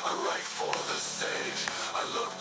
I write for the stage. I look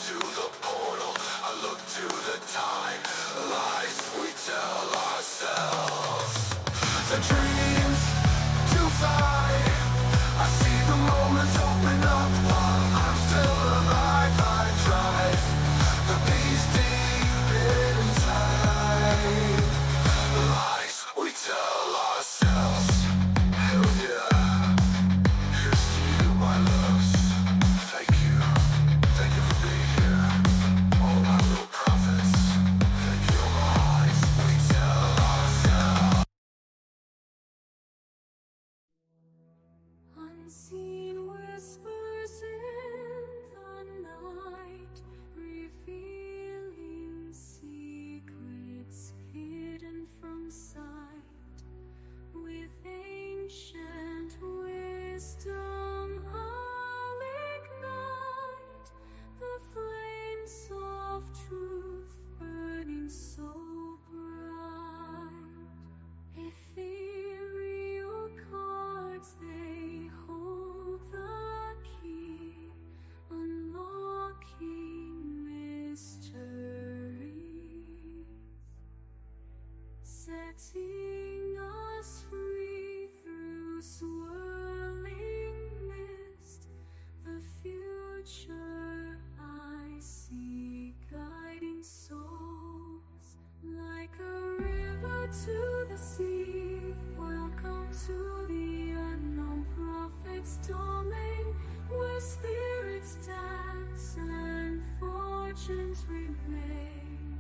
to the sea. Welcome to the unknown prophet's domain, where spirits dance and fortunes remain.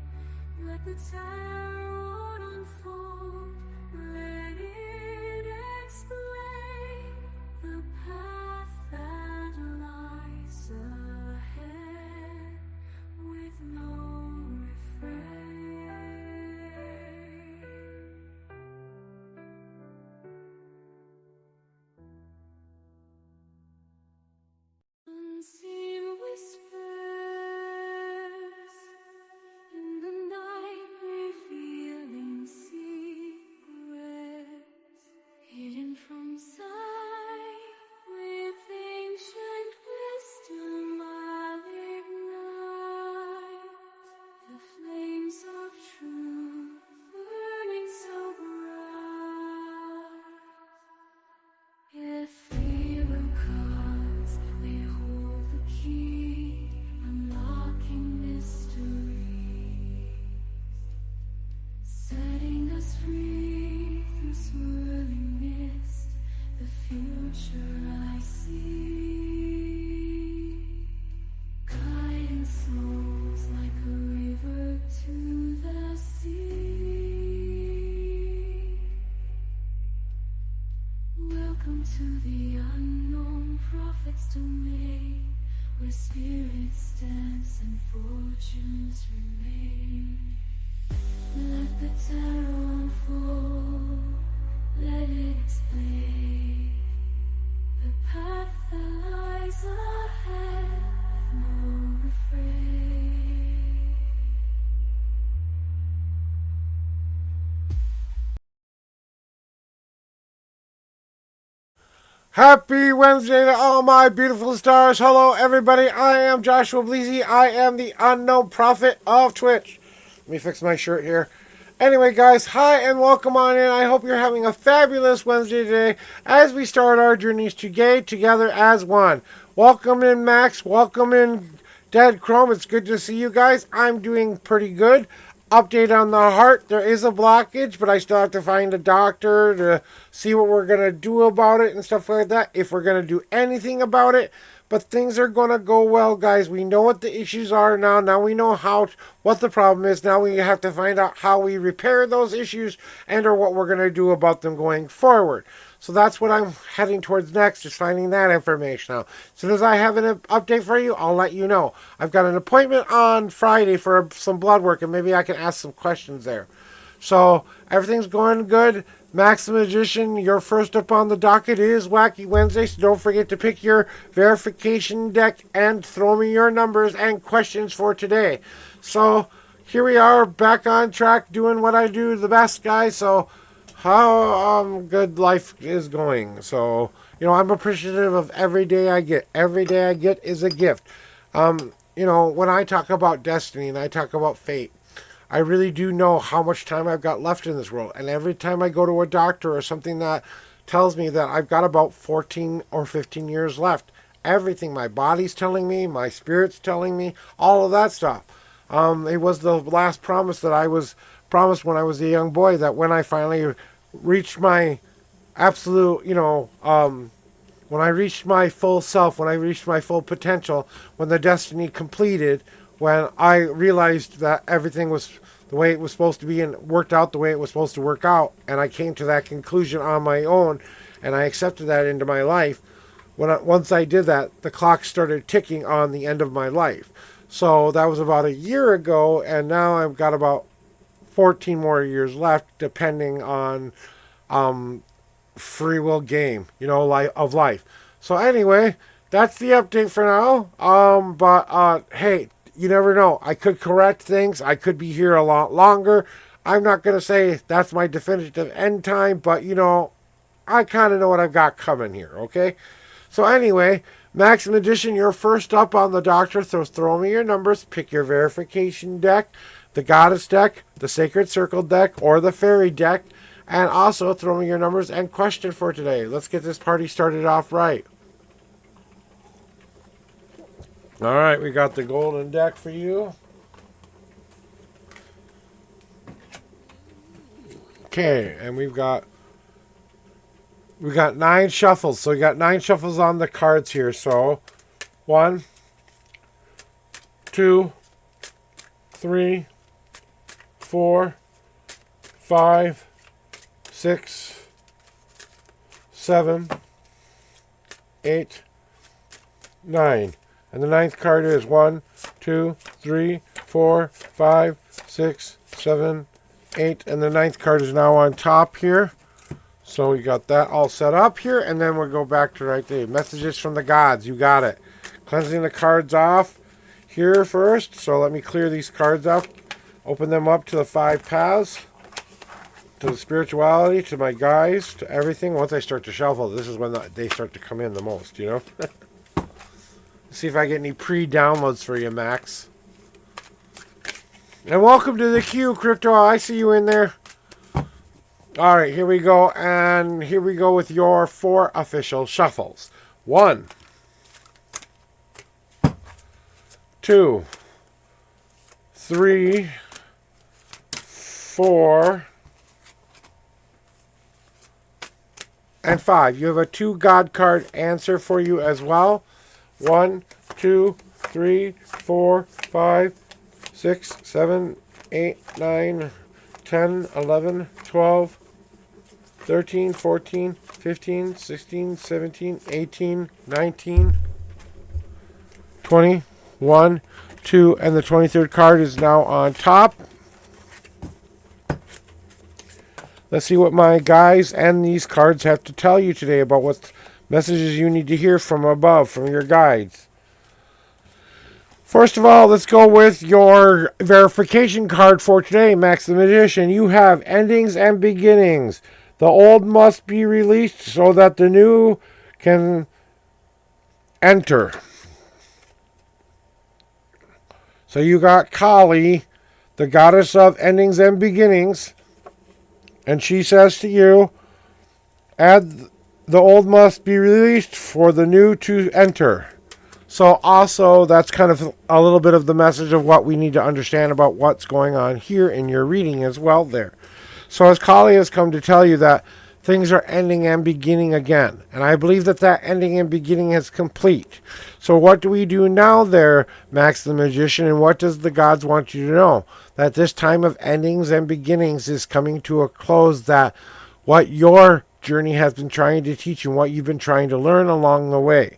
Let the tarot unfold, let it explain the path that lies ahead with no refrain. Unseen whispers in the night, revealing secrets hidden from sight. With ancient wisdom I'll ignite the flames of truth, burning so bright. Ethereal cards, they hold the key, unlocking mysteries, setting us free through swirling mist. The future I see, guiding souls like a river to the sea. Welcome to the unknown prophet's domain, where spirits dance and fortunes remain. Let the tarot unfold, let it explain the path that lies ahead with no refrain. Happy Wednesday to all my beautiful stars. Hello, everybody. I am Joshua Bleasy. I am the unknown prophet of Twitch. Let me fix my shirt here. Anyway, guys, hi and welcome on in. I hope you're having a fabulous Wednesday today as we start our journeys together as one. Welcome in, Max. Welcome in, Dead Chrome. It's good to see you guys. I'm doing pretty good. Update on the heart. There is a blockage, but I still have to find a doctor to see what we're going to do about it and stuff like that, if we're going to do anything about it. But things are going to go well, guys. We know what the issues are now. Now we know what the problem is. Now we have to find out how we repair those issues and or what we're going to do about them going forward. So that's what I'm heading towards next, is finding that information out. As soon as I have an update for you, I'll let you know. I've got an appointment on Friday for some blood work, and maybe I can ask some questions there. So everything's going good. Max the Magician, you're first up on the docket. It is Wacky Wednesday, so don't forget to pick your verification deck and throw me your numbers and questions for today. So here we are, back on track, doing what I do the best, guys. So how good life is going. So, I'm appreciative of every day I get. Every day I get is a gift. When I talk about destiny and I talk about fate, I really do know how much time I've got left in this world. And every time I go to a doctor or something that tells me that I've got about 14 or 15 years left, everything, my body's telling me, my spirit's telling me, all of that stuff. It was the last promise that I was promised when I was a young boy, that when I finally reached my absolute, when I reached my full self, when I reached my full potential, when the destiny completed, when I realized that everything was the way it was supposed to be and worked out the way it was supposed to work out, and I came to that conclusion on my own, and I accepted that into my life. Once I did that, the clock started ticking on the end of my life. So that was about a year ago, and now I've got about 14 more years left, depending on free will game, of life. So anyway, that's the update for now. But hey, you never know. I could correct things. I could be here a lot longer. I'm not going to say that's my definitive end time, but I kind of know what I've got coming here, okay? So anyway, Max Magician, you're first up on the doctor, so throw me your numbers, pick your verification deck, the Goddess deck, the Sacred Circle deck, or the Fairy deck, and also throw me your numbers and question for today. Let's get this party started off right. All right, we got the golden deck for you. Okay, and we got 9 shuffles. So we got 9 shuffles on the cards here. So 1, 2, 3, 4, 5, 6, 7, 8, 9. And the 9th card is 1, 2, 3, 4, 5, 6, 7, 8. And the 9th card is now on top here. So we got that all set up here. And then we'll go back to right there. Messages from the gods. You got it. Cleansing the cards off here first. So let me clear these cards up. Open them up to the 5 paths. To the spirituality, to my guys, to everything. Once I start to shuffle, this is when they start to come in the most, you know? See if I get any pre-downloads for you, Max. And welcome to the queue, Crypto. I see you in there. All right, here we go. And here we go with your 4 official shuffles. 1, 2, 3, 4, and 5. You have a 2 God card answer for you as well. 1, 2, 3, 4, 5, 6, 7, 8, 9, 10, 11, 12, 13, 14, 15, 16, 17, 18, 19, 20, 1, 2, and the 23rd card is now on top. Let's see what my guys and these cards have to tell you today about what messages you need to hear from above, from your guides. First of all, let's go with your verification card for today, Max the Magician. You have endings and beginnings. The old must be released so that the new can enter. So you got Kali, the goddess of endings and beginnings. And she says to you, the old must be released for the new to enter. So also, that's kind of a little bit of the message of what we need to understand about what's going on here in your reading as well there. So as Kali has come to tell you that things are ending and beginning again. And I believe that that ending and beginning is complete. So what do we do now there, Max the Magician, and what does the gods want you to know? That this time of endings and beginnings is coming to a close, that what your journey has been trying to teach you, what you've been trying to learn along the way.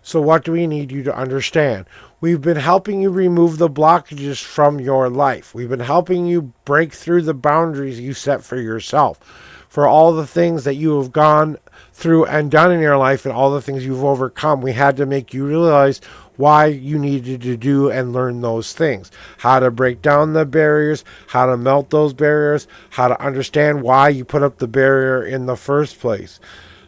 So what do we need you to understand? We've been helping you remove the blockages from your life. We've been helping you break through the boundaries you set for yourself, for all the things that you have gone through and done in your life and all the things you've overcome. We had to make you realize why you needed to do and learn those things. How to break down the barriers, how to melt those barriers, how to understand why you put up the barrier in the first place.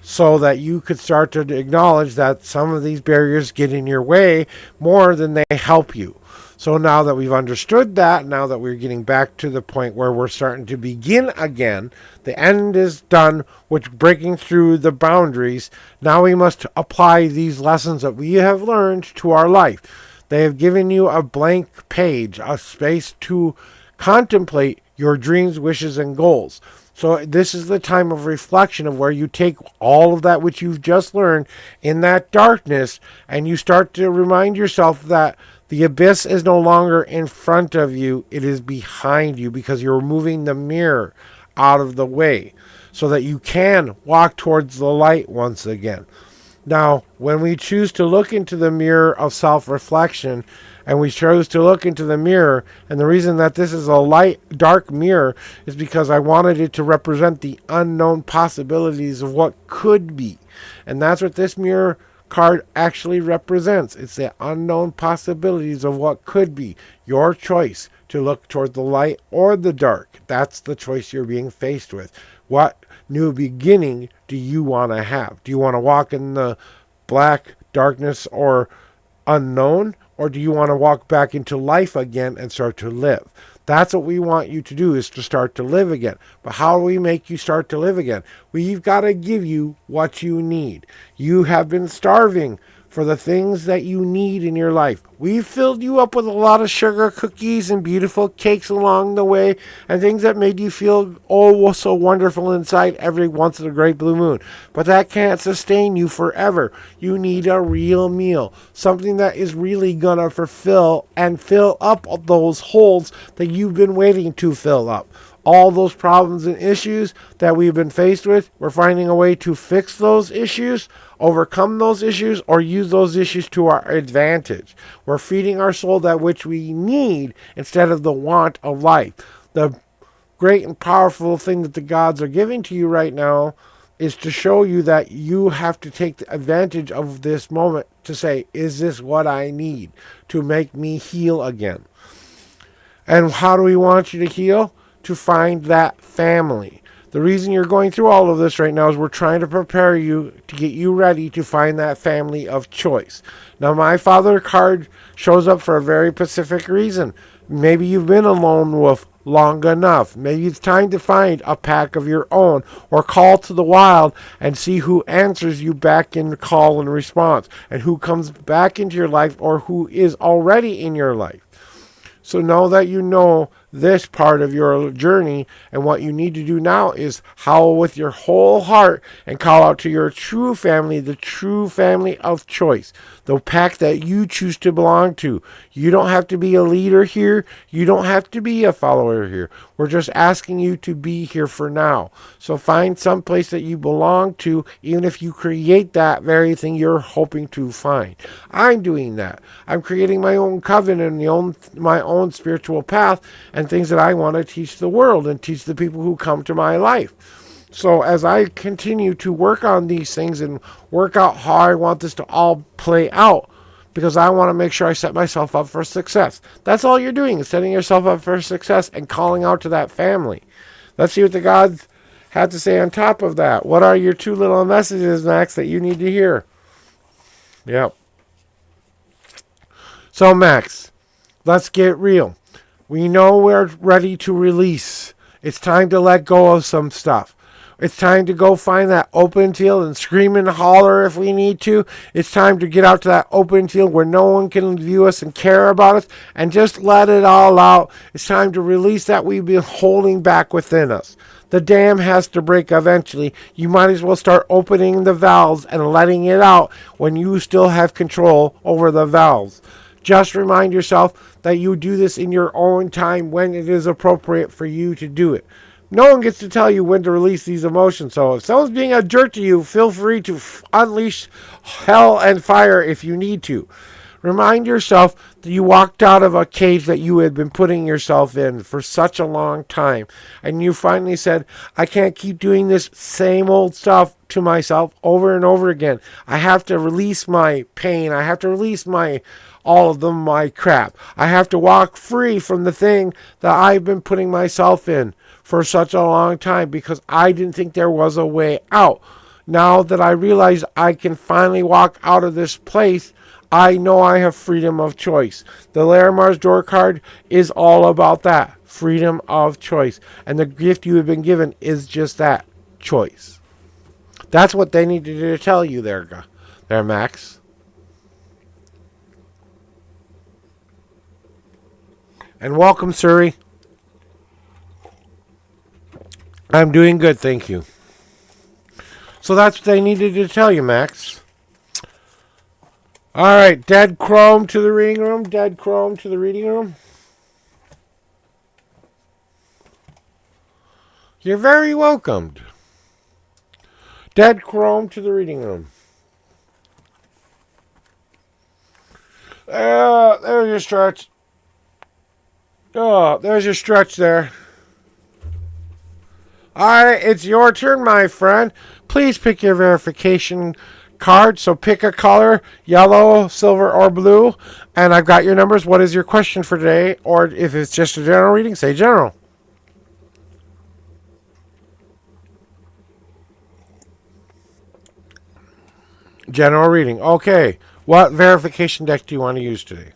So that you could start to acknowledge that some of these barriers get in your way more than they help you. So now that we've understood that, now that we're getting back to the point where we're starting to begin again, the end is done with breaking through the boundaries. Now we must apply these lessons that we have learned to our life. They have given you a blank page, a space to contemplate your dreams, wishes, and goals. So this is the time of reflection of where you take all of that which you've just learned in that darkness and you start to remind yourself that the abyss is no longer in front of you, it is behind you, because you're moving the mirror out of the way so that you can walk towards the light once again. Now, when we choose to look into the mirror of self-reflection, and we chose to look into the mirror, and the reason that this is a light, dark mirror is because I wanted it to represent the unknown possibilities of what could be. And that's what this mirror card actually represents. It's the unknown possibilities of what could be. Your choice to look toward the light or the dark. That's the choice you're being faced with. What new beginning do you want to have? Do you want to walk in the black darkness or unknown? Or do you want to walk back into life again and start to live? That's what we want you to do, is to start to live again. But how do we make you start to live again? We've got to give you what you need. You have been starving for the things that you need in your life. We've filled you up with a lot of sugar cookies and beautiful cakes along the way and things that made you feel oh so wonderful inside every once in a great blue moon. But that can't sustain you forever. You need a real meal, something that is really gonna fulfill and fill up those holes that you've been waiting to fill up. All those problems and issues that we've been faced with, we're finding a way to fix those issues, overcome those issues, or use those issues to our advantage. We're feeding our soul that which we need instead of the want of life. The great and powerful thing that the gods are giving to you right now is to show you that you have to take advantage of this moment to say, is this what I need to make me heal again? And how do we want you to heal? To find that family. The reason you're going through all of this right now is we're trying to prepare you to get you ready to find that family of choice. Now, my father card shows up for a very specific reason. Maybe you've been a lone wolf long enough. Maybe it's time to find a pack of your own or call to the wild and see who answers you back in call and response and who comes back into your life or who is already in your life. So know that you know this part of your journey, and what you need to do now is howl with your whole heart and call out to your true family, the true family of choice, the pack that you choose to belong to. You don't have to be a leader here. You don't have to be a follower here. We're just asking you to be here for now. So find some place that you belong to, even if you create that very thing you're hoping to find. I'm doing that. I'm creating my own covenant and my own spiritual path and things that I want to teach the world and teach the people who come to my life. So as I continue to work on these things and work out how I want this to all play out, because I want to make sure I set myself up for success. That's all you're doing, is setting yourself up for success and calling out to that family. Let's see what the gods had to say on top of that. What are your two little messages, Max, that you need to hear? Yep. So, Max, let's get real. We know we're ready to release. It's time to let go of some stuff. It's time to go find that open field and scream and holler if we need to. It's time to get out to that open field where no one can view us and care about us and just let it all out. It's time to release that we've been holding back within us. The dam has to break eventually. You might as well start opening the valves and letting it out when you still have control over the valves. Just remind yourself that you do this in your own time when it is appropriate for you to do it. No one gets to tell you when to release these emotions. So if someone's being a jerk to you, feel free to unleash hell and fire if you need to. Remind yourself that you walked out of a cage that you had been putting yourself in for such a long time. And you finally said, I can't keep doing this same old stuff to myself over and over again. I have to release my pain. I have to release my crap. I have to walk free from the thing that I've been putting myself in for such a long time because I didn't think there was a way out. Now that I realize I can finally walk out of this place, I know I have freedom of choice. The Larimar's Door card is all about that, freedom of choice. And the gift you have been given is just that, choice. That's what they needed to tell you there, Max. And welcome, Suri. I'm doing good, thank you. So that's what they needed to tell you, Max. All right, Dead Chrome to the reading room. Dead Chrome to the reading room. You're very welcomed. Dead Chrome to the reading room. There's your stretch. Oh, there's your stretch there. Alright, it's your turn, my friend. Please pick your verification card. So pick a color, yellow, silver, or blue. And I've got your numbers. What is your question for today? Or if it's just a general reading, say general. General reading. Okay. What verification deck do you want to use today?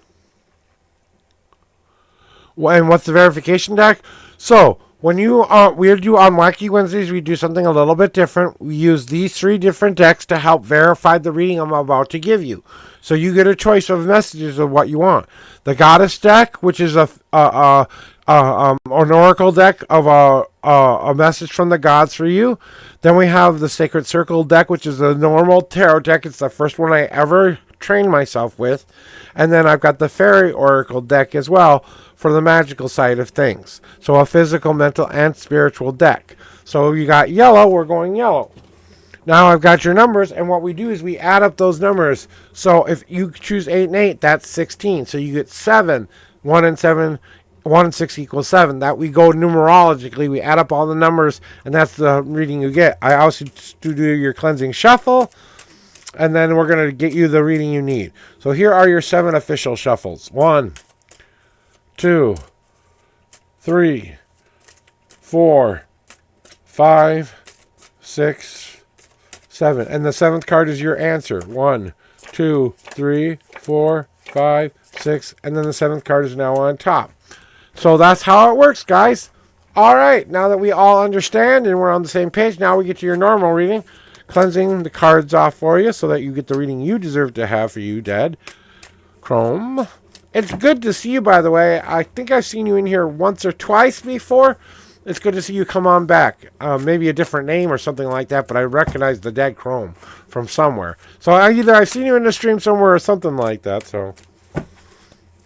And what's the verification deck? So, When we do on Wacky Wednesdays, we do something a little bit different. We use these 3 different decks to help verify the reading I'm about to give you. So you get a choice of messages of what you want. The Goddess deck, which is an oracle deck of a message from the gods for you. Then we have the Sacred Circle deck, which is a normal tarot deck. It's the first one I ever trained myself with. And then I've got the Fairy Oracle deck as well for the magical side of things. So a physical, mental, and spiritual deck. So you got yellow, we're going yellow. Now I've got your numbers, and what we do is we add up those numbers. So if you choose 8 and 8, that's 16. So you get 7. 1 and 7, 1 and 6 equals 7. That we go numerologically. We add up all the numbers, and that's the reading you get. I also do your cleansing shuffle, and then we're going to get you the reading you need. So here are your 7 official shuffles. 1, 2, 3, 4, 5, 6, 7. And the 7th card is your answer. 1, 2, 3, 4, 5, 6. And then the 7th card is now on top. So that's how it works, guys. All right. Now that we all understand and we're on the same page, now we get to your normal reading. Cleansing the cards off for you so that you get the reading you deserve to have for you, Dead Chrome. It's good to see you, by the way. I think I've seen you in here once or twice before. It's good to see you come on back. Maybe a different name or something like that, but I recognize the Dead Chrome from somewhere. So either I've seen you in the stream somewhere or something like that. So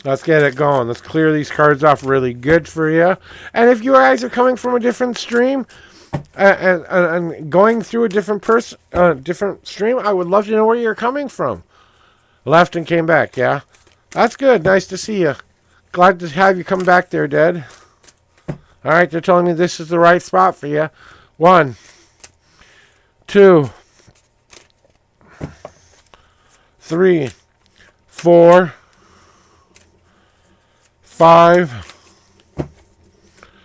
let's get it going. Let's clear these cards off really good for you. And if you guys are coming from a different stream and going through a different different stream, I would love to know where you're coming from. Left and came back, yeah? That's good. Nice to see you. Glad to have you come back there, Dead. All right, they're telling me this is the right spot for you. 1, 2, 3, 4, 5,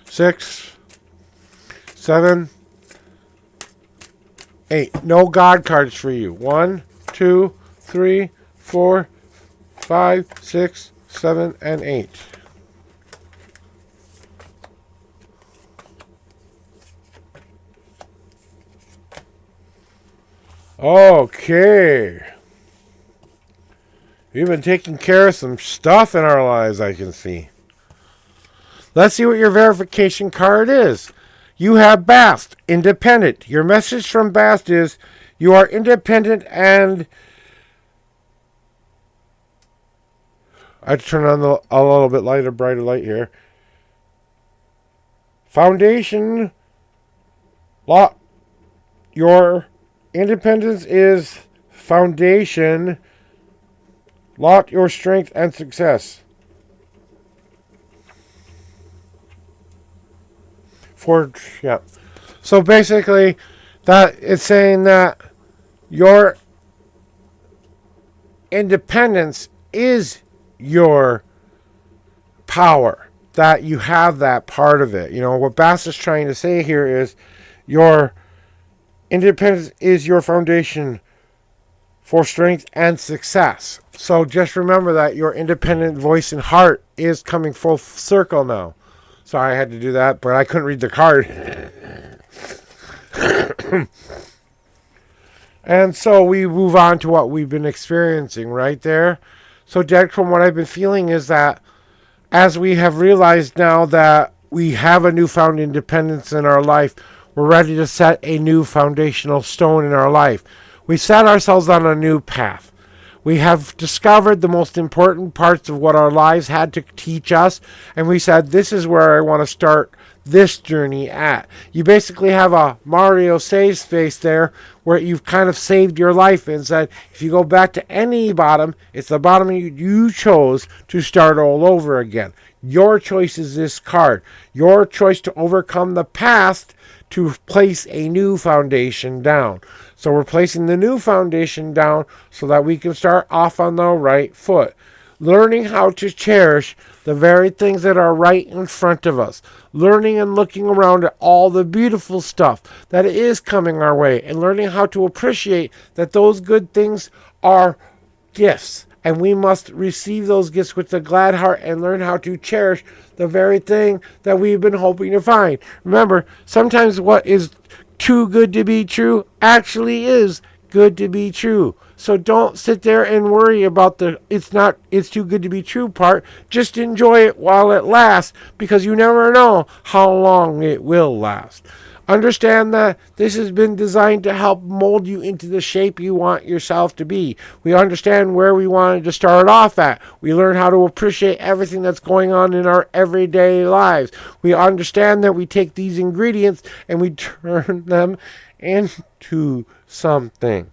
6, 7, 8. No God cards for you. 1, 2, 3, 4, 5, 6, 7, and 8. Okay. We've been taking care of some stuff in our lives, I can see. Let's see what your verification card is. You have Bast, independent. Your message from Bast is you are independent and... I have to turn on a little bit lighter, brighter light here. Foundation. Your independence is foundation. Lock your strength and success. Yeah. So basically, that it's saying that your independence is your power, that you have that part of it. You know, what Bass is trying to say here is your independence is your foundation for strength and success. So just remember that your independent voice and heart is coming full circle now. Sorry I had to do that, but I couldn't read the card. And so we move on to what we've been experiencing right there. So, Dead, from what I've been feeling is that as we have realized now that we have a newfound independence in our life, we're ready to set a new foundational stone in our life. We set ourselves on a new path. We have discovered the most important parts of what our lives had to teach us, and we said, this is where I want to start this journey at. You basically have a Mario save space there where you've kind of saved your life and said, if you go back to any bottom, it's the bottom you chose to start all over again. Your choice is this card. Your choice to overcome the past to place a new foundation down. So we're placing the new foundation down so that we can start off on the right foot. Learning how to cherish the very things that are right in front of us. Learning and looking around at all the beautiful stuff that is coming our way. And learning how to appreciate that those good things are gifts And we must receive those gifts with a glad heart and learn how to cherish the very thing that we've been hoping to find. Remember, sometimes what is too good to be true actually is good to be true. So don't sit there and worry about the it's too good to be true part. Just enjoy it while it lasts, because you never know how long it will last. Understand that this has been designed to help mold you into the shape you want yourself to be. We understand where we wanted to start off at. We learn how to appreciate everything that's going on in our everyday lives. We understand that we take these ingredients and we turn them into something.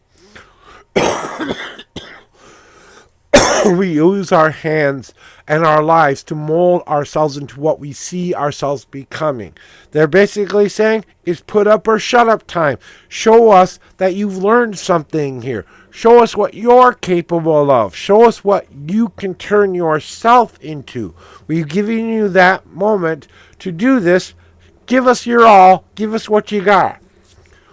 We use our hands and our lives to mold ourselves into what we see ourselves becoming. They're basically saying it's put up or shut up time. Show us that you've learned something here. Show us what you're capable of. Show us what you can turn yourself into. We've given you that moment to do this. Give us your all. Give us what you got.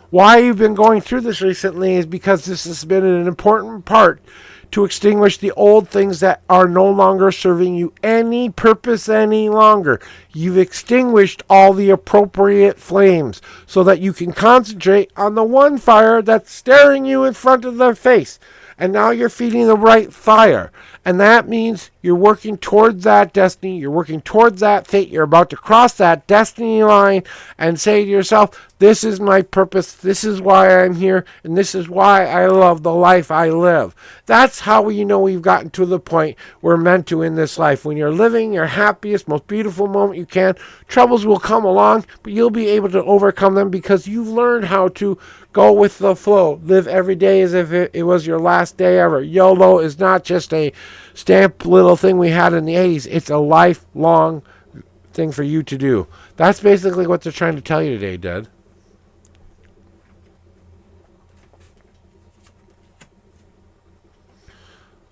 Why you've been going through this recently is because this has been an important part to extinguish the old things that are no longer serving you any purpose any longer. You've extinguished all the appropriate flames so that you can concentrate on the one fire that's staring you in front of the face. And now you're feeding the right fire. And that means you're working towards that destiny. You're working towards that fate. You're about to cross that destiny line and say to yourself, this is my purpose. This is why I'm here. And this is why I love the life I live. That's how we know we've gotten to the point we're meant to in this life. When you're living your happiest, most beautiful moment you can, troubles will come along, but you'll be able to overcome them because you've learned how to go with the flow. Live every day as if it was your last day ever. YOLO is not just a stamp little thing we had in the 80s. It's a lifelong thing for you to do. That's basically what they're trying to tell you today, Dad.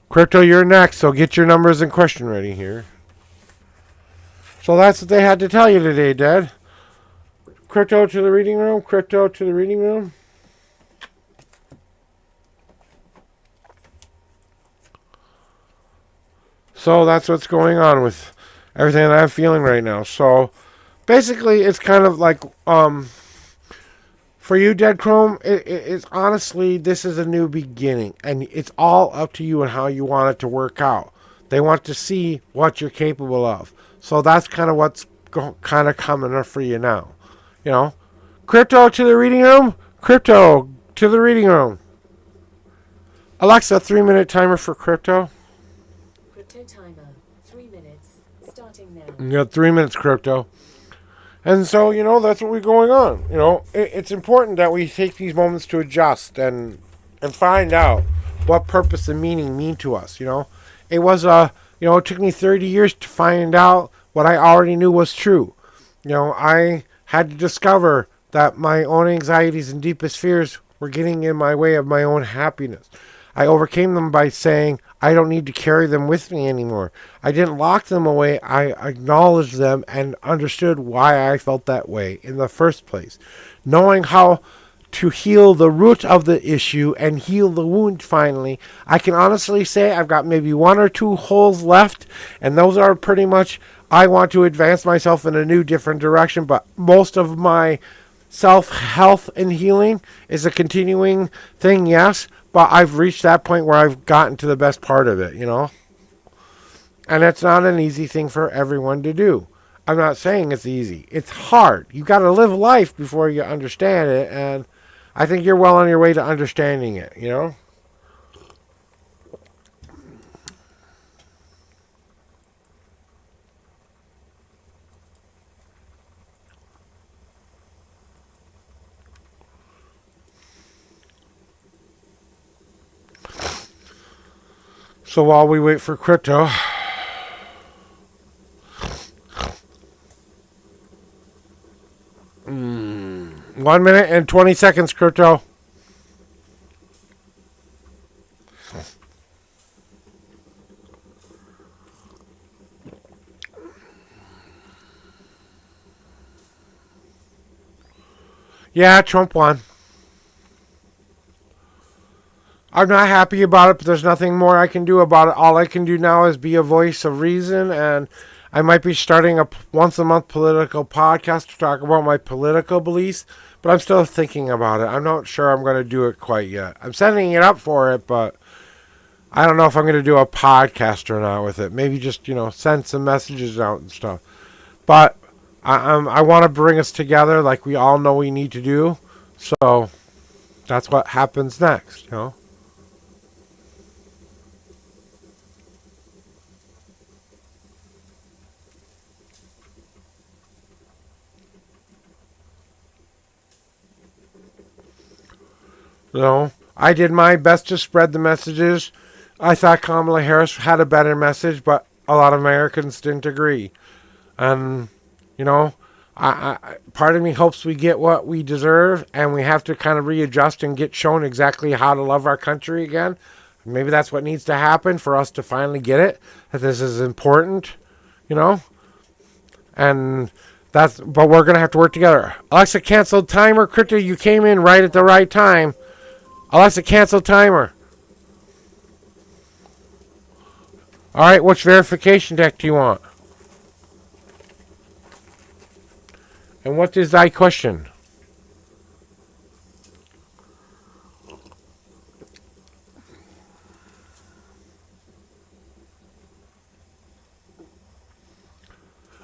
Crypto, you're next, so get your numbers and question ready here. So that's what they had to tell you today, Dad. Crypto to the reading room. Crypto to the reading room. So that's what's going on with everything that I'm feeling right now. So basically, it's kind of like, for you, Dead Chrome, it's honestly, this is a new beginning. And it's all up to you and how you want it to work out. They want to see what you're capable of. So that's kind of what's kind of coming up for you now. You know, crypto to the reading room. Crypto to the reading room. Alexa, 3-minute timer for crypto. Crypto timer, 3 minutes, starting now. You got 3 minutes, crypto. And so, you know, that's what we're going on. You know, it's important that we take these moments to adjust and find out what purpose and meaning mean to us. You know, it was it took me 30 years to find out what I already knew was true. You know, I had to discover that my own anxieties and deepest fears were getting in my way of my own happiness. I overcame them by saying, I don't need to carry them with me anymore. I didn't lock them away. I acknowledged them and understood why I felt that way in the first place. Knowing how to heal the root of the issue and heal the wound finally, I can honestly say I've got maybe 1 or 2 holes left, and those are pretty much, I want to advance myself in a new, different direction, but most of my self-health and healing is a continuing thing, yes, but I've reached that point where I've gotten to the best part of it, you know? And it's not an easy thing for everyone to do. I'm not saying it's easy. It's hard. You got to live life before you understand it, and I think you're well on your way to understanding it, you know? So while we wait for crypto, 1 minute and 20 seconds, crypto. Yeah, Trump won. I'm not happy about it, but there's nothing more I can do about it. All I can do now is be a voice of reason, and I might be starting a once a month political podcast to talk about my political beliefs, but I'm still thinking about it. I'm not sure I'm going to do it quite yet. I'm setting it up for it, but I don't know if I'm going to do a podcast or not with it. Maybe just, send some messages out and stuff. But I want to bring us together like we all know we need to do. So that's what happens next. I did my best to spread the messages. I thought Kamala Harris had a better message, but a lot of Americans didn't agree. And, part of me hopes we get what we deserve, and we have to kind of readjust and get shown exactly how to love our country again. Maybe that's what needs to happen for us to finally get it, that this is important, and but we're going to have to work together. Alexa, cancel timer. Crypto, you came in right at the right time. Alexa, cancel timer. All right, which verification deck do you want? And what is thy question?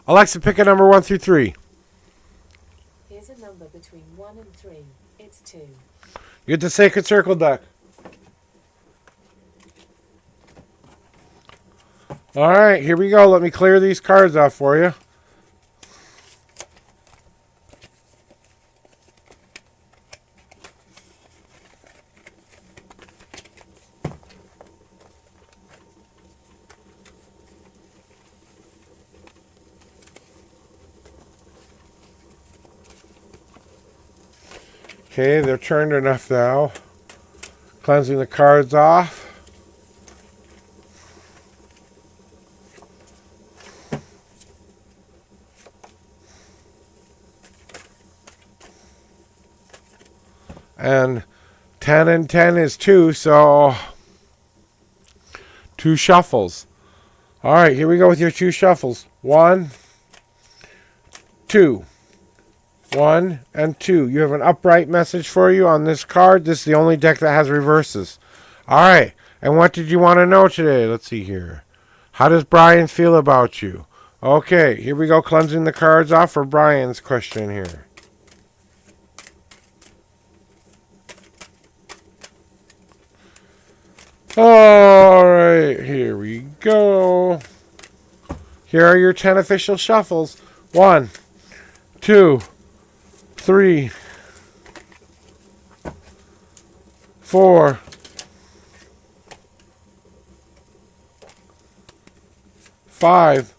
Alexa, pick a number 1 through 3. Here's a number between 1 and 3. It's 2. You get the Sacred Circle deck. All right, here we go. Let me clear these cards off for you. Okay, they're turned enough now. Cleansing the cards off. And 10 and 10 is 2, so 2 shuffles. All right, here we go with your 2 shuffles. 1, 2. 1 and 2. You have an upright message for you on this card. This is the only deck that has reverses. All right, and what did you want to know today? Let's see here. How does Brian feel about you? Okay, here we go, cleansing the cards off for Brian's question here. All right, here we go. Here are your 10 official shuffles. 1, 2, 3, 4, 5,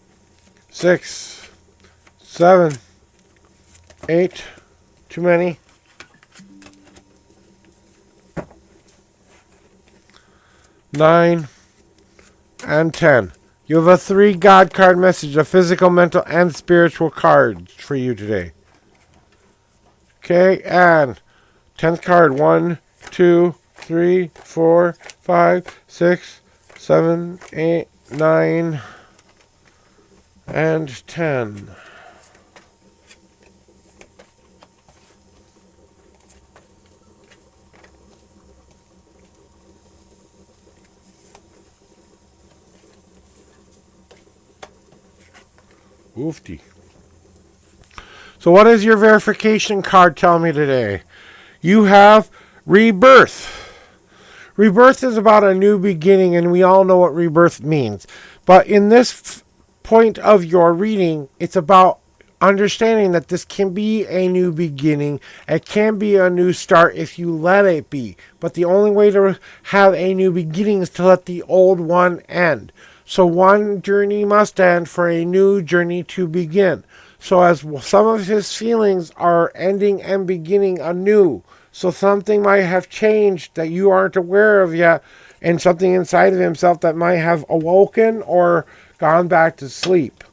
6, 7, 8. Too many. 9 and 10. You have a 3 God card message, a physical, mental, and spiritual card for you today. Okay, and 10th card. 1, 2, 3, 4, 5, 6, 7, 8, 9, and 10. Oofty. So what does your verification card tell me today? You have rebirth. Rebirth is about a new beginning, and we all know what rebirth means. But in this point of your reading, it's about understanding that this can be a new beginning. It can be a new start if you let it be. But the only way to have a new beginning is to let the old one end. So one journey must end for a new journey to begin. So as some of his feelings are ending and beginning anew. So something might have changed that you aren't aware of yet, and something inside of himself that might have awoken or gone back to sleep.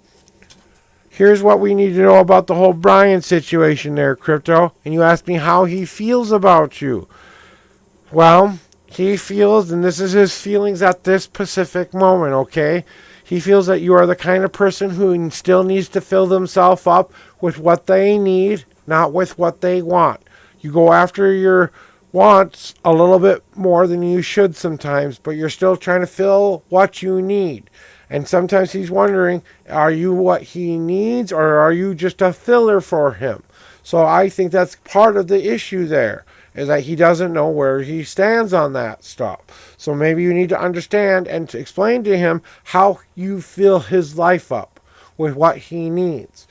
Here's what we need to know about the whole Brian situation there, Crypto. And you asked me how he feels about you. Well, He feels, and this is his feelings at this specific moment, okay? He feels that you are the kind of person who still needs to fill themselves up with what they need, not with what they want. You go after your wants a little bit more than you should sometimes, but you're still trying to fill what you need. And sometimes he's wondering, are you what he needs, or are you just a filler for him? So I think that's part of the issue there, is that he doesn't know where he stands on that stuff. So maybe you need to understand and to explain to him how you fill his life up with what he needs.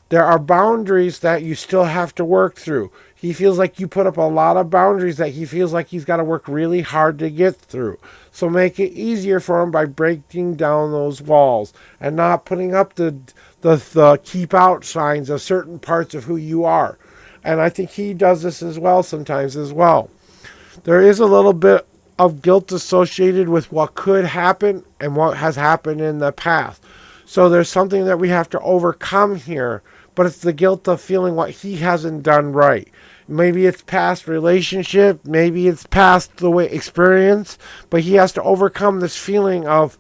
There are boundaries that you still have to work through. He feels like you put up a lot of boundaries that he feels like he's got to work really hard to get through. So make it easier for him by breaking down those walls and not putting up the keep out signs of certain parts of who you are. And I think he does this as well sometimes as well. There is a little bit of guilt associated with what could happen and what has happened in the past. So there's something that we have to overcome here, but it's the guilt of feeling what he hasn't done right. Maybe it's past relationship, maybe it's past the way experience, but he has to overcome this feeling of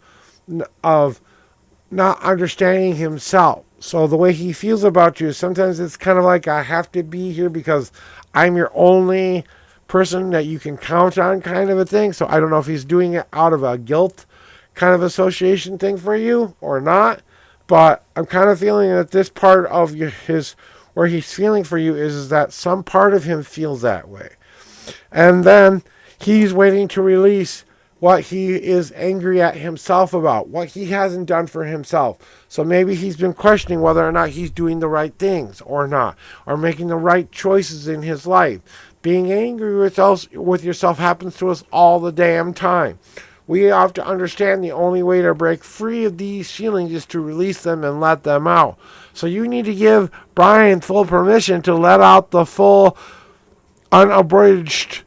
not understanding himself. So the way he feels about you, sometimes it's kind of like, I have to be here because I'm your only person that you can count on, kind of a thing. So I don't know if he's doing it out of a guilt kind of association thing for you or not, but I'm kind of feeling that this part of his, where he's feeling for you, is that some part of him feels that way. And then he's waiting to release what he is angry at himself about, what he hasn't done for himself. So maybe he's been questioning whether or not he's doing the right things or not, or making the right choices in his life. Being angry with yourself happens to us all the damn time. We have to understand the only way to break free of these feelings is to release them and let them out. So you need to give Brian full permission to let out the full, unabridged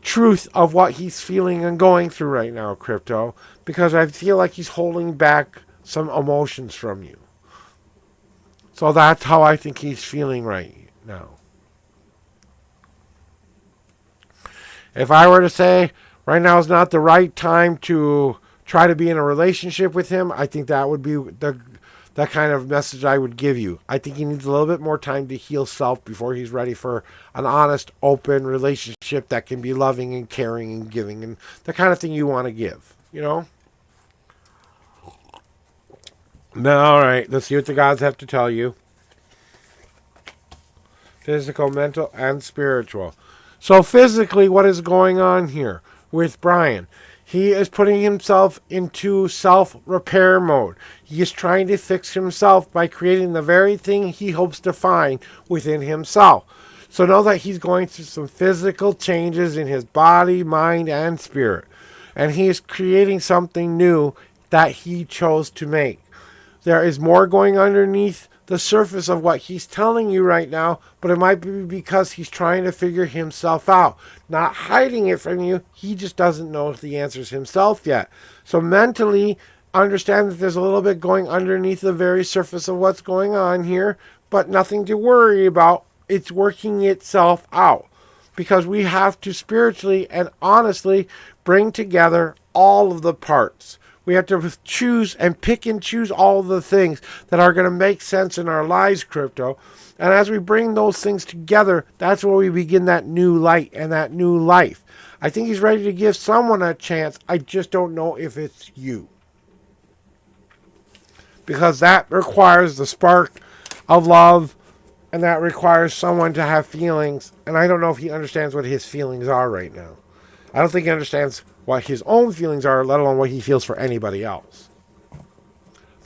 truth of what he's feeling and going through right now, Crypto, because I feel like he's holding back some emotions from you. So that's how I think he's feeling right now. If I were to say right now is not the right time to try to be in a relationship with him, I think that would be that kind of message I would give you. I think he needs a little bit more time to heal self before he's ready for an honest, open relationship that can be loving and caring and giving and the kind of thing you want to give, you know? Now, all right, let's see what the gods have to tell you. Physical, mental, and spiritual. So physically, what is going on here with Brian? He is putting himself into self-repair mode. He is trying to fix himself by creating the very thing he hopes to find within himself. So know that he's going through some physical changes in his body, mind, and spirit. And he is creating something new that he chose to make. There is more going underneath the surface of what he's telling you right now, but it might be because he's trying to figure himself out, not hiding it from you. He just doesn't know the answers himself yet. So mentally, understand that there's a little bit going underneath the very surface of what's going on here, but nothing to worry about. It's working itself out, because we have to spiritually and honestly bring together all of the parts. We have to choose and pick and choose all of the things that are going to make sense in our lives, Crypto. And as we bring those things together, that's where we begin that new light and that new life. I think he's ready to give someone a chance. I just don't know if it's you. Because that requires the spark of love, and that requires someone to have feelings. And I don't know if he understands what his feelings are right now. I don't think he understands what his own feelings are, let alone what he feels for anybody else.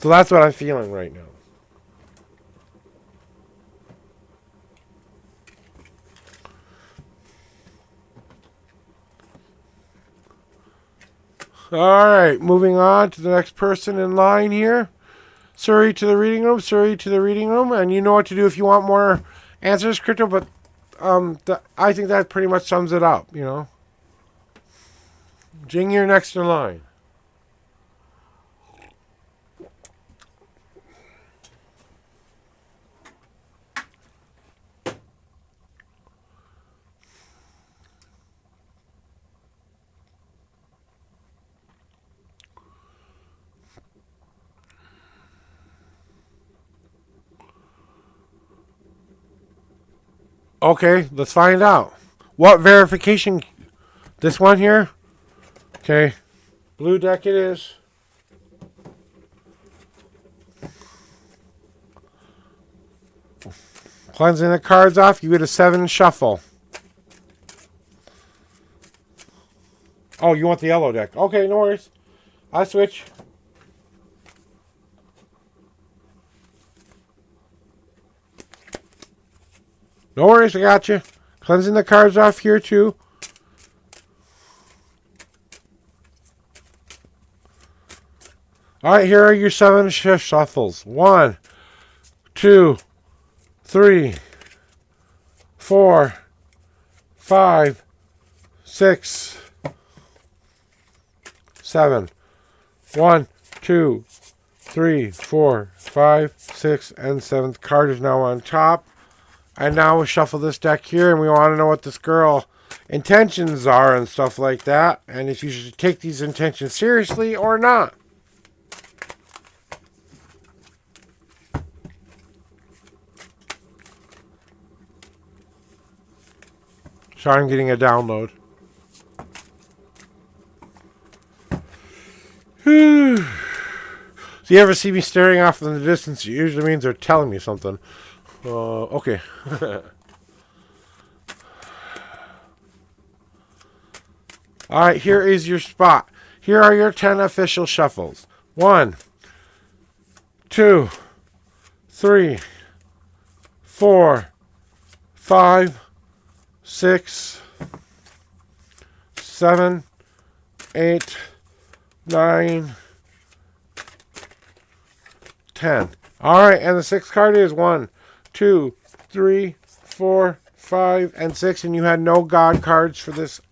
So that's what I'm feeling right now. All right, moving on to the next person in line here. Surrey to the reading room, Surrey to the reading room. And you know what to do if you want more answers, Crypto, but I think that pretty much sums it up, you know. Jing, you're next in line. Okay, let's find out. What verification? This one here? Okay. Blue deck it is. Cleansing the cards off, you get a 7 shuffle. Oh, you want the yellow deck. Okay, no worries. I switch. No worries, I got you. Cleansing the cards off here too. Alright, here are your 7 shuffles. 1, 2, 3, 4, 5, 6, 7. 1, 2, 3, 4, 5, 6, and 7th card is now on top. And now we shuffle this deck here, and we want to know what this girl intentions are and stuff like that, and if you should take these intentions seriously or not. Sorry, I'm getting a download. So you ever see me staring off in the distance, it usually means they're telling me something. Okay. Alright, here is your spot. Here are your 10 official shuffles. 1, 2, 3, 4, 5, 6, 7, 8, 9, 10. Alright, and the 6th card is 1, 2, 3, 4, 5, and 6, and you had no God cards for this.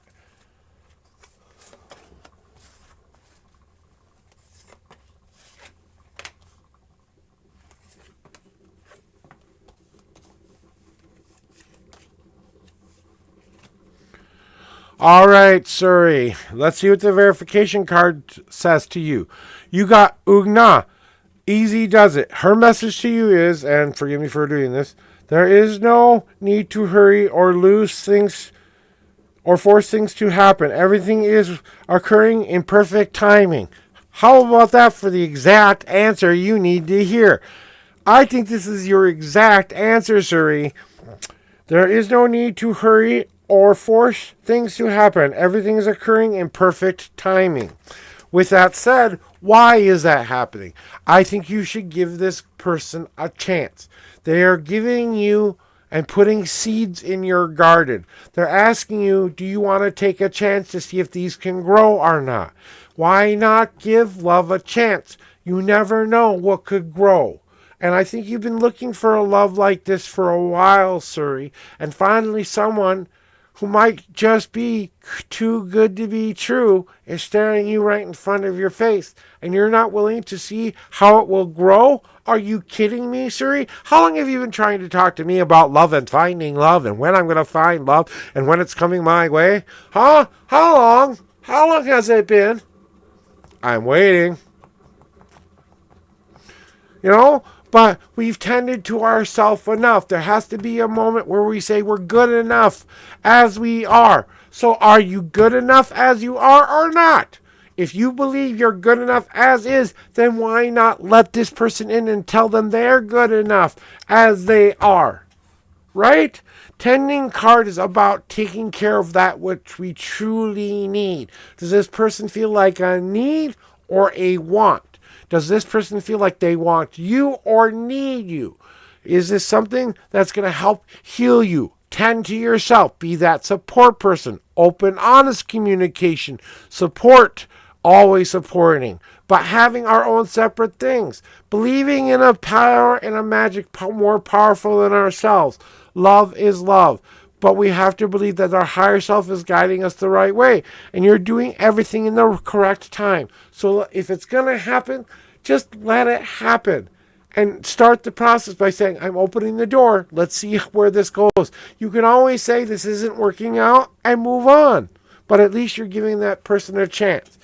Alright, Suri. Let's see what the verification card says to you. You got Ugna. Easy does it. Her message to you is, and forgive me for doing this, there is no need to hurry or lose things or force things to happen. Everything is occurring in perfect timing. How about that for the exact answer you need to hear? I think this is your exact answer, Suri. There is no need to hurry or force things to happen. Everything is occurring in perfect timing. With that said, why is that happening? I think you should give this person a chance. They are giving you and putting seeds in your garden. They're asking you, do you want to take a chance to see if these can grow or not? Why not give love a chance? You never know what could grow. And I think you've been looking for a love like this for a while, Suri. And finally someone who might just be too good to be true is staring you right in front of your face, and you're not willing to see how it will grow? Are you kidding me, Suri? How long have you been trying to talk to me about love and finding love and when I'm going to find love and when it's coming my way? Huh? How long? How long has it been? I'm waiting. You know? But we've tended to ourselves enough. There has to be a moment where we say we're good enough as we are. So are you good enough as you are or not? If you believe you're good enough as is, then why not let this person in and tell them they're good enough as they are? Right? Tending card is about taking care of that which we truly need. Does this person feel like a need or a want? Does this person feel like they want you or need you? Is this something that's going to help heal you? Tend to yourself. Be that support person. Open, honest communication. Support. Always supporting. But having our own separate things. Believing in a power and a magic more powerful than ourselves. Love is love. But we have to believe that our higher self is guiding us the right way. And you're doing everything in the correct time. So if it's going to happen, just let it happen. And start the process by saying, I'm opening the door. Let's see where this goes. You can always say this isn't working out and move on. But at least you're giving that person a chance.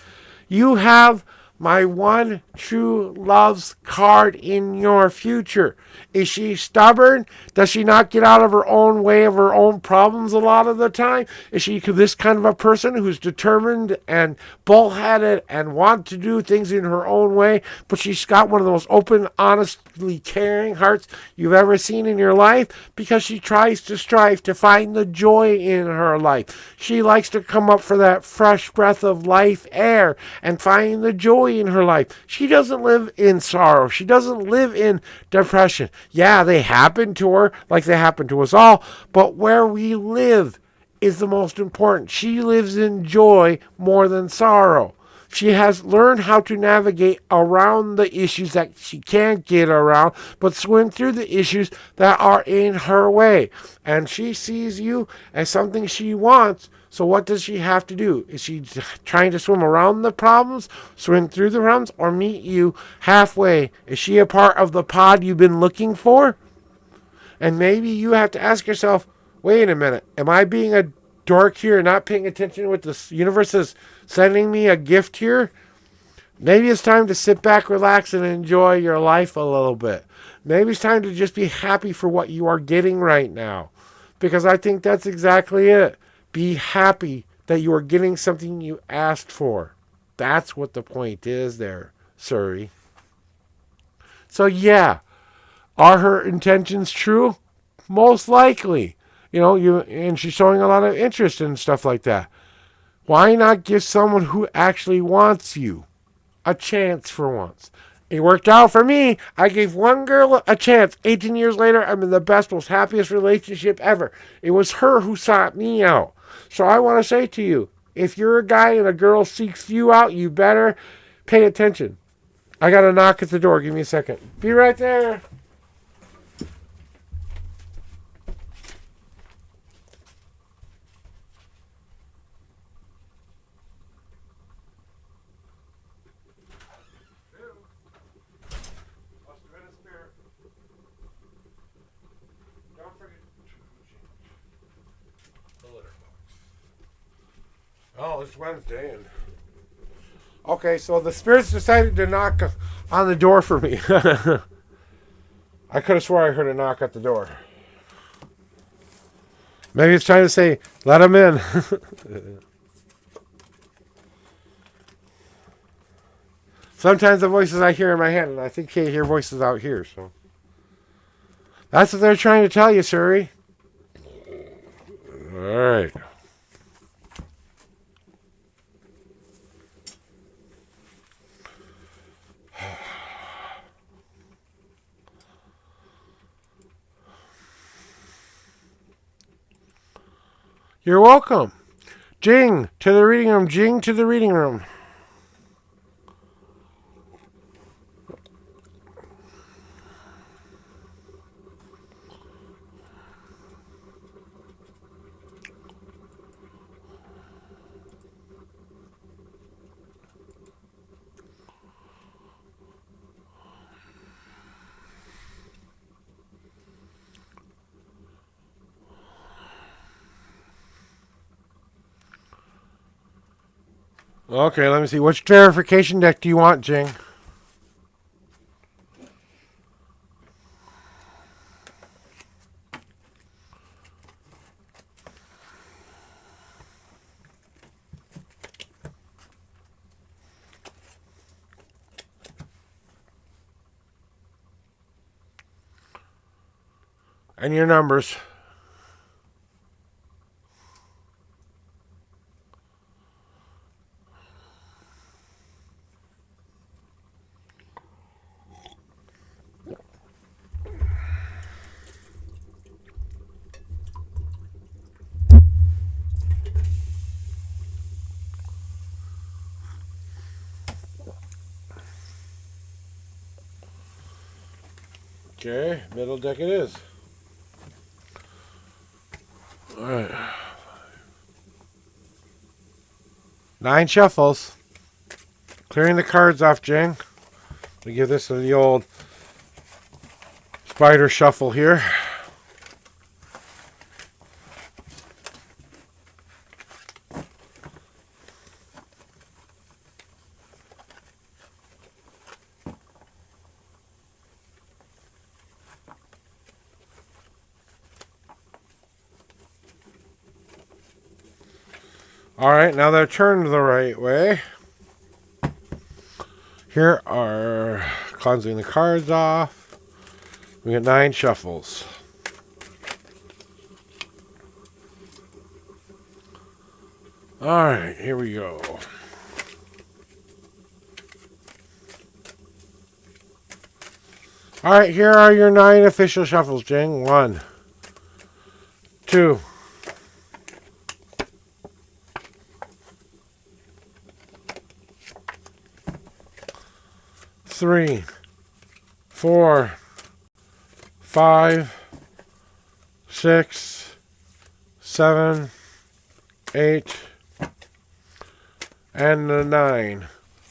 You have my one true love's card in your future? Is she stubborn? Does she not get out of her own way of her own problems a lot of the time? Is she this kind of a person who's determined and bullheaded and want to do things in her own way, but she's got one of the most open, honestly caring hearts you've ever seen in your life because she tries to strive to find the joy in her life. She likes to come up for that fresh breath of life air and find the joy in her life. She doesn't live in sorrow. She doesn't live in depression. Yeah, they happen to her like they happen to us all, but where we live is the most important. She lives in joy more than sorrow. She has learned how to navigate around the issues that she can't get around, but swim through the issues that are in her way. And she sees you as something she wants. So what does she have to do? Is she trying to swim around the problems, swim through the problems, or meet you halfway? Is she a part of the pod you've been looking for? And maybe you have to ask yourself, wait a minute, am I being a dork here and not paying attention to what the universe is sending me a gift here? Maybe it's time to sit back, relax, and enjoy your life a little bit. Maybe it's time to just be happy for what you are getting right now. Because I think that's exactly it. Be happy that you are getting something you asked for. That's what the point is there, Surrey. So yeah, are her intentions true? Most likely. And she's showing a lot of interest in stuff like that. Why not give someone who actually wants you a chance for once? It worked out for me. I gave one girl a chance. 18 years later, I'm in the best, most happiest relationship ever. It was her who sought me out. So I want to say to you, if you're a guy and a girl seeks you out, you better pay attention. I got a knock at the door. Give me a second. Be right there. Oh, it's Wednesday. Okay, so the spirits decided to knock on the door for me. I could have swore I heard a knock at the door. Maybe it's trying to say, let him in. Sometimes the voices I hear in my head, and I think I hear voices out here. So that's what they're trying to tell you, Surrey. All right. You're welcome. Jing to the reading room. Jing to the reading room. Okay, let me see. Which verification deck do you want, Jing? And your numbers. Okay, middle deck it is. All right. 9 shuffles. Clearing the cards off, Jing. We give this the old spider shuffle here. Alright, now they're turned the right way. Here are cleansing the cards off. We got 9 shuffles. Alright, here we go. Alright, here are your 9 official shuffles, Jing. 1, 2, 3, 4, 5, 6, 7, 8, and the 9.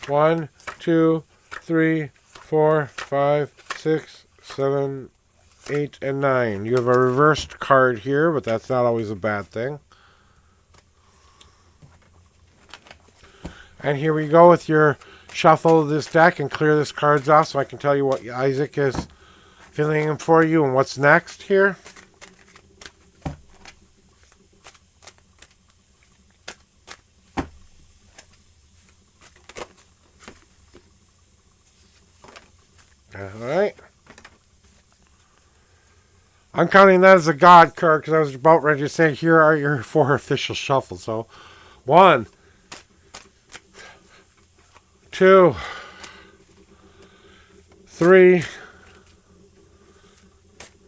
1, 2, 3, 4, 5, 6, 7, 8, and 9. You have a reversed card here, but that's not always a bad thing. And here we go with your shuffle of this deck and clear this cards off so I can tell you what Isaac is feeling for you and what's next here. Alright. I'm counting that as a God card because I was about ready to say here are your 4 official shuffles. So 1, 2, 3,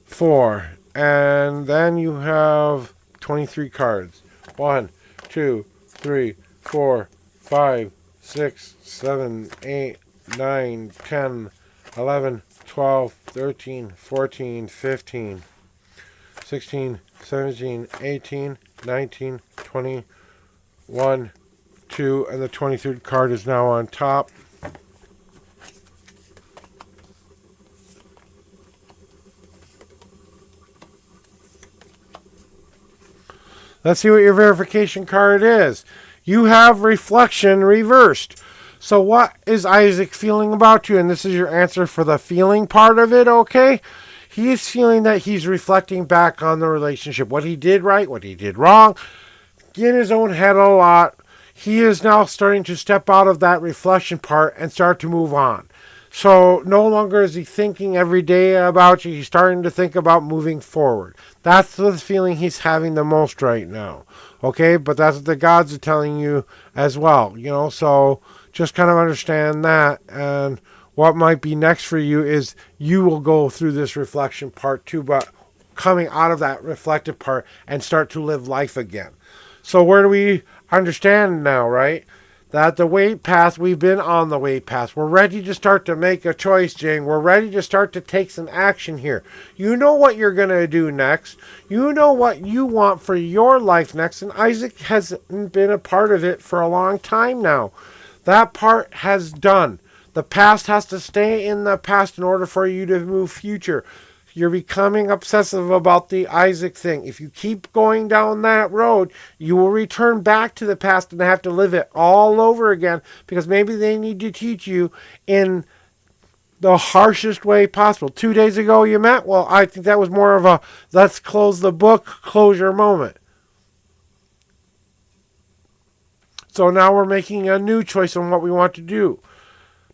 4. And then you have 23 cards. 1, 2, 3, 4, 5, 6, 7, 8, 9, 10, 11, 12, 13, 14, 15, 16, 17, 18, 19, 20, 1, 2, and the 23rd card is now on top. Let's see what your verification card is. You have reflection reversed. So what is Isaac feeling about you? And this is your answer for the feeling part of it, okay? He is feeling that he's reflecting back on the relationship. What he did right, what he did wrong. In his own head a lot. He is now starting to step out of that reflection part and start to move on. So no longer is he thinking every day about you. He's starting to think about moving forward. That's the feeling he's having the most right now. Okay, but that's what the gods are telling you as well. You know, so just kind of understand that. And what might be next for you is you will go through this reflection part too, but coming out of that reflective part and start to live life again. So where do we understand now, right? That the way path, we've been on the way path. We're ready to start to make a choice, Jane. We're ready to start to take some action here. You know what you're going to do next. You know what you want for your life next. And Isaac has been a part of it for a long time now. That part has done. The past has to stay in the past in order for you to move future. You're becoming obsessive about the Isaac thing. If you keep going down that road, you will return back to the past and have to live it all over again because maybe they need to teach you in the harshest way possible. 2 days ago you met? Well, I think that was more of a let's close the book, closure moment. So now we're making a new choice on what we want to do.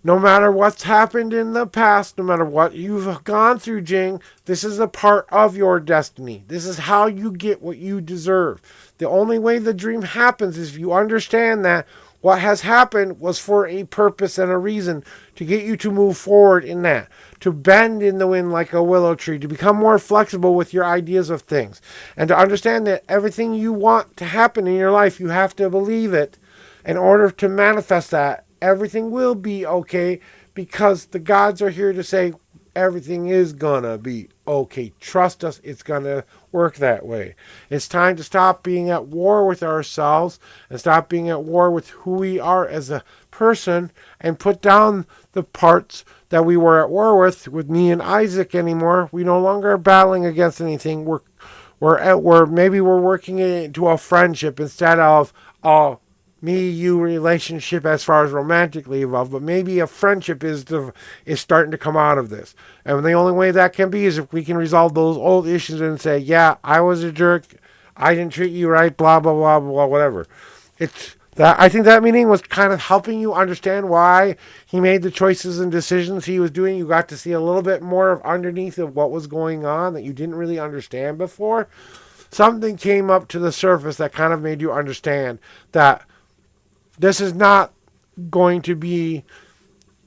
No matter what's happened in the past, no matter what you've gone through, Jing, this is a part of your destiny. This is how you get what you deserve. The only way the dream happens is if you understand that what has happened was for a purpose and a reason to get you to move forward in that, to bend in the wind like a willow tree, to become more flexible with your ideas of things, and to understand that everything you want to happen in your life, you have to believe it in order to manifest that. Everything will be okay because the gods are here to say everything is gonna be okay. Trust us, it's gonna work that way. It's time to stop being at war with ourselves and stop being at war with who we are as a person and put down the parts that we were at war with me and Isaac anymore. We no longer are battling against anything. Maybe we're working it into a friendship instead of me-you relationship as far as romantically involved, but maybe a friendship is starting to come out of this. And the only way that can be is if we can resolve those old issues and say, yeah, I was a jerk, I didn't treat you right, blah, blah, blah, blah, whatever. I think that meeting was kind of helping you understand why he made the choices and decisions he was doing. You got to see a little bit more of underneath of what was going on that you didn't really understand before. Something came up to the surface that kind of made you understand that this is not going to be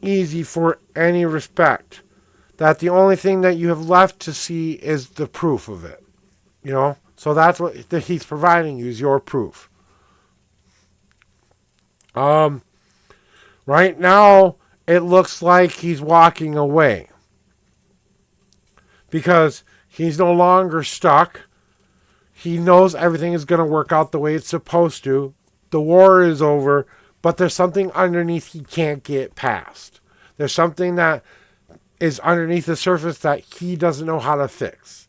easy for any respect. That the only thing that you have left to see is the proof of it. So that's what he's providing you, is your proof. Right now, it looks like he's walking away. Because he's no longer stuck. He knows everything is going to work out the way it's supposed to. The war is over, but there's something underneath he can't get past. There's something that is underneath the surface that he doesn't know how to fix.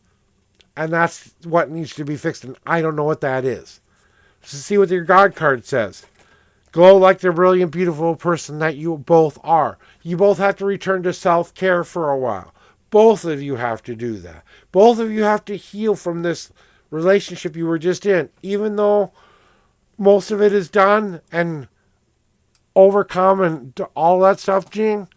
And that's what needs to be fixed, and I don't know what that is. So see what your God card says. Glow like the brilliant, beautiful person that you both are. You both have to return to self-care for a while. Both of you have to do that. Both of you have to heal from this relationship you were just in. Even though most of it is done and overcome and all that stuff, Jing,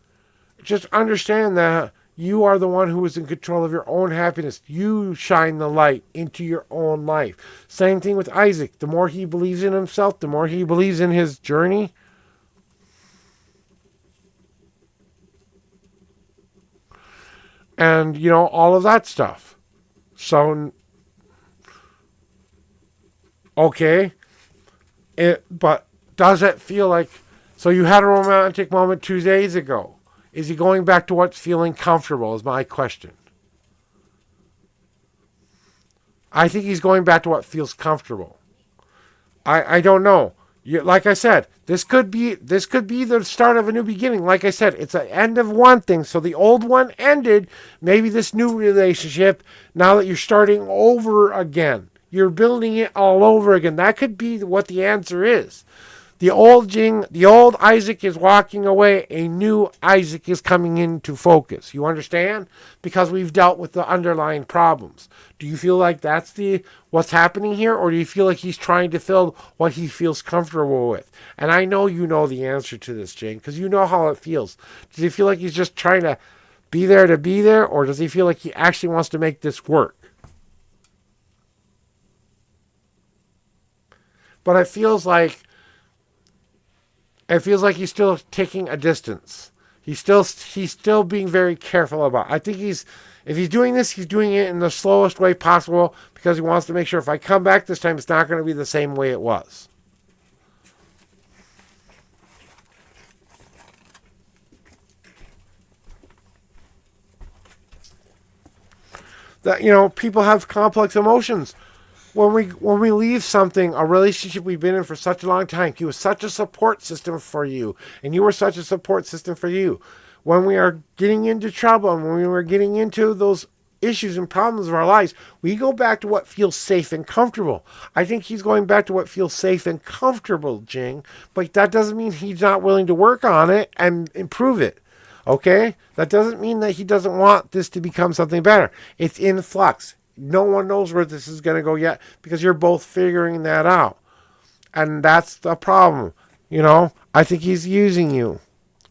just understand that you are the one who is in control of your own happiness. You shine the light into your own life. Same thing with Isaac. The more he believes in himself, the more he believes in his journey, and all of that stuff. So okay, but does it feel like, so you had a romantic moment 2 days ago? Is he going back to what's feeling comfortable, is my question. I think he's going back to what feels comfortable. I don't know. Like I said, this could be the start of a new beginning. Like I said, it's the end of one thing. So the old one ended. Maybe this new relationship, now that you're starting over again, you're building it all over again. That could be what the answer is. The old Isaac is walking away. A new Isaac is coming into focus. You understand? Because we've dealt with the underlying problems. Do you feel like that's what's happening here? Or do you feel like he's trying to fill what he feels comfortable with? And I know you know the answer to this, Jane, because you know how it feels. Does he feel like he's just trying to be there? Or does he feel like he actually wants to make this work? But it feels like he's still taking a distance. He's still being very careful about it. I think if he's doing this, he's doing it in the slowest way possible because he wants to make sure if I come back this time, it's not going to be the same way it was. That, people have complex emotions. When we leave something, a relationship we've been in for such a long time, he was such a support system for you, and you were such a support system for you. When we are getting into trouble and when we were getting into those issues and problems of our lives, we go back to what feels safe and comfortable. I think he's going back to what feels safe and comfortable, Jing, but that doesn't mean he's not willing to work on it and improve it. Okay? That doesn't mean that he doesn't want this to become something better. It's in flux. No one knows where this is going to go yet because you're both figuring that out. And that's the problem. I think he's using you.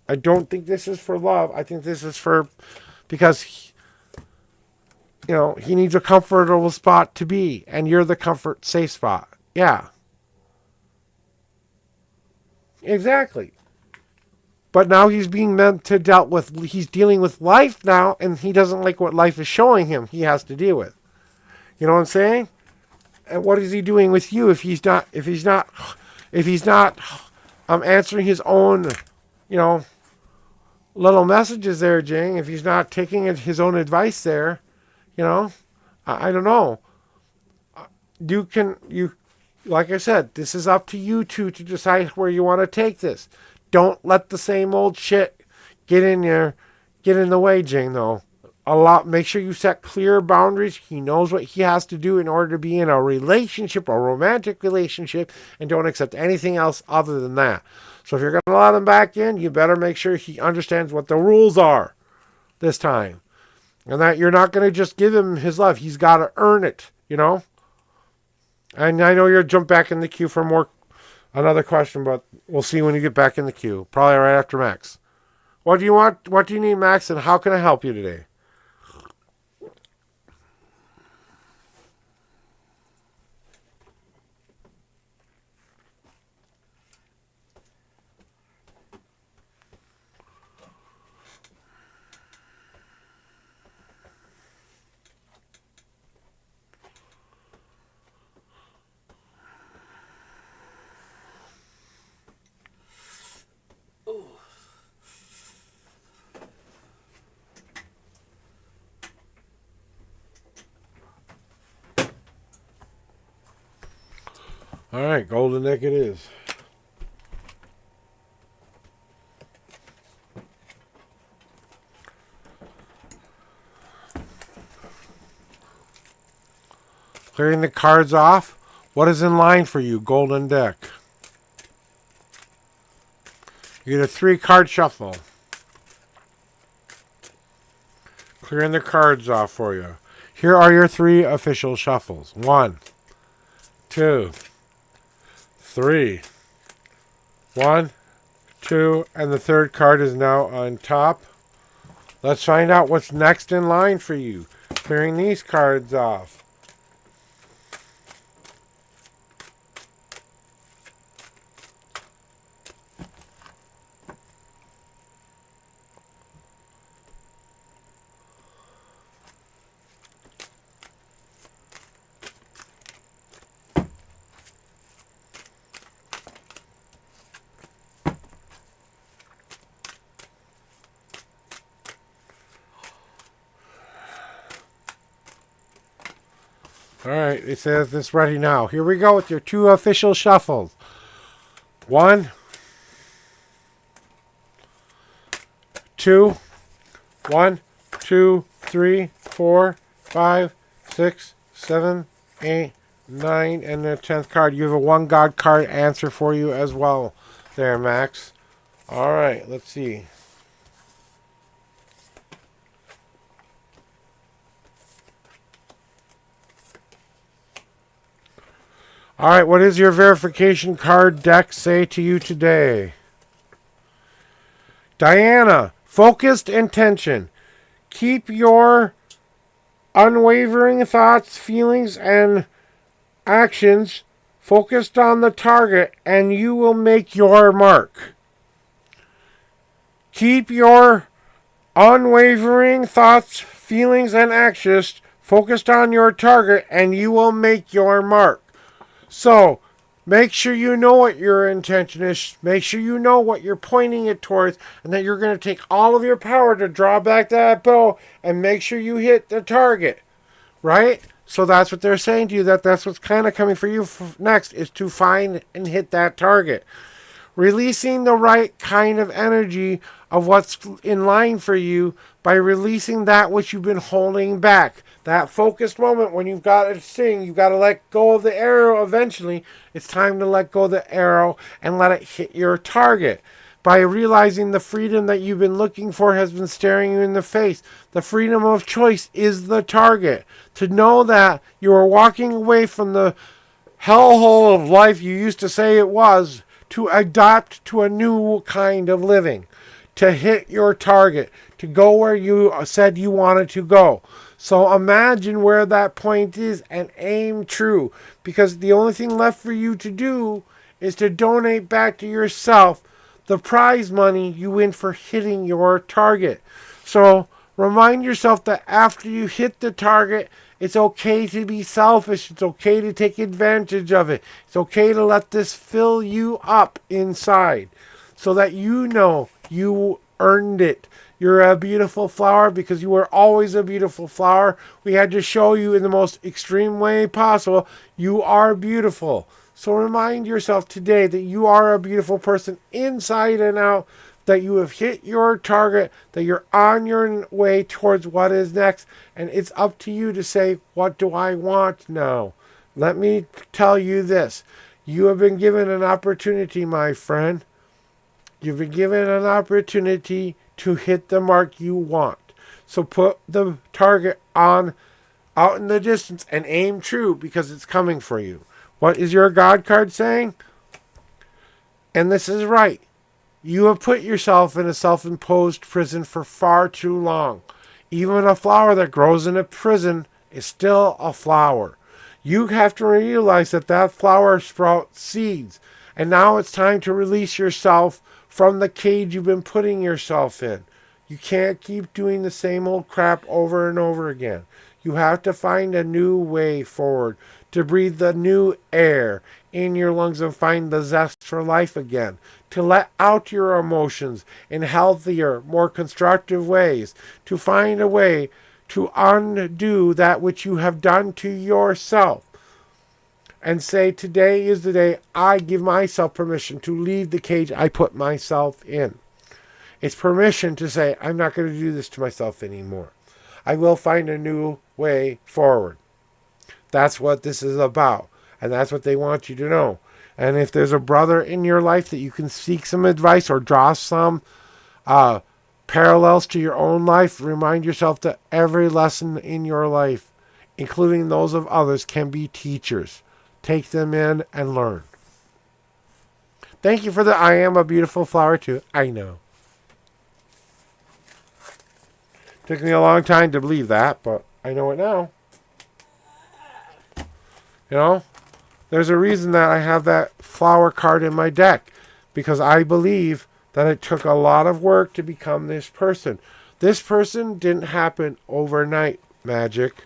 I don't think this is for love. I think this is because he needs a comfortable spot to be, and you're the comfort safe spot. Yeah. Exactly. But now he's being meant to he's dealing with life now, and he doesn't like what life is showing him he has to deal with. You know what I'm saying? And what is he doing with you if he's not answering his own, little messages there, Jing? If he's not taking his own advice there, I don't know. Like I said, this is up to you two to decide where you want to take this. Don't let the same old shit get in the way, Jing, though. Make sure you set clear boundaries. He knows what he has to do in order to be in a relationship, a romantic relationship, and don't accept anything else other than that. So if you're going to let him back in, you better make sure he understands what the rules are this time. And that you're not going to just give him his love. He's got to earn it, And I know you'll jump back in the queue for more another question, but we'll see when you get back in the queue. Probably right after Max. What do you want? What do you need, Max? And how can I help you today? All right, golden deck it is. Clearing the cards off. What is in line for you, golden deck? You get a 3-card shuffle. Clearing the cards off for you. Here are your 3 official shuffles. 1, 2, 3. 1, 2, and the 3rd card is now on top. Let's find out what's next in line for you. Clearing these cards off. All right, it says this ready now. Here we go with your 2 official shuffles. 1, 2, 1, 2, 3, 4, 5, 6, 7, 8, 9, and the 10th card. You have a 1 God card answer for you as well there, Max. All right, let's see. All right, what does your verification card deck say to you today? Diana, focused intention. Keep your unwavering thoughts, feelings, and actions focused on the target, and you will make your mark. Keep your unwavering thoughts, feelings, and actions focused on your target, and you will make your mark. So, make sure you know what your intention is. Make sure you know what you're pointing it towards, and that you're going to take all of your power to draw back that bow and make sure you hit the target. Right? So that's what they're saying to you. That's what's kind of coming for you next, is to find and hit that target. Releasing the right kind of energy of what's in line for you by releasing that which you've been holding back. That focused moment when you've got to sing, you've got to let go of the arrow eventually. It's time to let go of the arrow and let it hit your target. By realizing the freedom that you've been looking for has been staring you in the face. The freedom of choice is the target. To know that you are walking away from the hellhole of life you used to say it was, to adapt to a new kind of living. To hit your target. To go where you said you wanted to go. So imagine where that point is and aim true. Because the only thing left for you to do is to donate back to yourself the prize money you win for hitting your target. So remind yourself that after you hit the target, it's okay to be selfish. It's okay to take advantage of it. It's okay to let this fill you up inside so that you know you earned it. You're a beautiful flower because you were always a beautiful flower. We had to show you in the most extreme way possible you are beautiful. So remind yourself today that you are a beautiful person inside and out, that you have hit your target, that you're on your way towards what is next, and it's up to you to say, what do I want now? Let me tell you this. You have been given an opportunity, my friend. You've been given an opportunity to hit the mark you want. So put the target on out in the distance and aim true because it's coming for you. What is your God card saying? And this is right. You have put yourself in a self-imposed prison for far too long. Even a flower that grows in a prison is still a flower. You have to realize that that flower sprouts seeds. And now it's time to release yourself from the cage you've been putting yourself in. You can't keep doing the same old crap over and over again. You have to find a new way forward, to breathe the new air in your lungs and find the zest for life again, to let out your emotions in healthier, more constructive ways, to find a way to undo that which you have done to yourself. And say, today is the day I give myself permission to leave the cage I put myself in. It's permission to say, I'm not going to do this to myself anymore. I will find a new way forward. That's what this is about. And that's what they want you to know. And if there's a brother in your life that you can seek some advice or draw some parallels to your own life, remind yourself that every lesson in your life, including those of others, can be teachers. Take them in and learn. Thank you for the I am a beautiful flower too. I know. Took me a long time to believe that, but I know it now. You know, there's a reason that I have that flower card in my deck, because I believe that it took a lot of work to become this person. This person didn't happen overnight, Magic,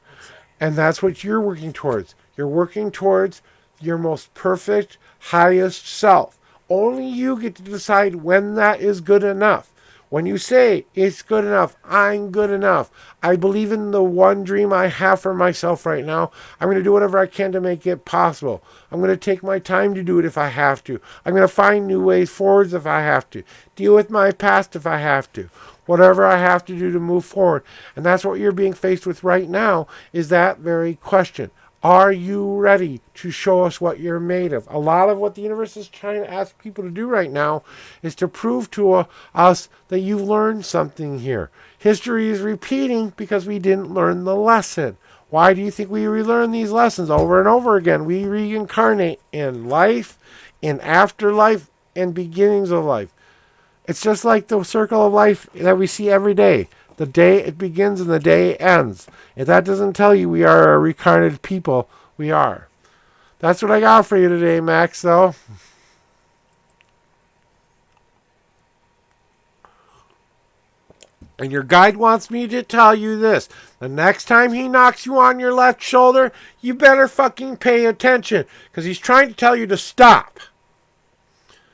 and that's what you're working towards. You're working towards your most perfect, highest self. Only you get to decide when that is good enough. When you say, it's good enough, I'm good enough, I believe in the one dream I have for myself right now, I'm going to do whatever I can to make it possible. I'm going to take my time to do it if I have to. I'm going to find new ways forwards if I have to. Deal with my past if I have to. Whatever I have to do to move forward. And that's what you're being faced with right now, is that very question. Are you ready to show us what you're made of? A lot of what the universe is trying to ask people to do right now is to prove to us that you've learned something here. History is repeating because we didn't learn the lesson. Why do you think we relearn these lessons over and over again? We reincarnate in life, in afterlife, and beginnings of life. It's just like the circle of life that we see every day. The day it begins and the day it ends. If that doesn't tell you we are a reincarnated people, we are. That's what I got for you today, Max, though. And your guide wants me to tell you this. The next time he knocks you on your left shoulder, you better fucking pay attention, because he's trying to tell you to stop.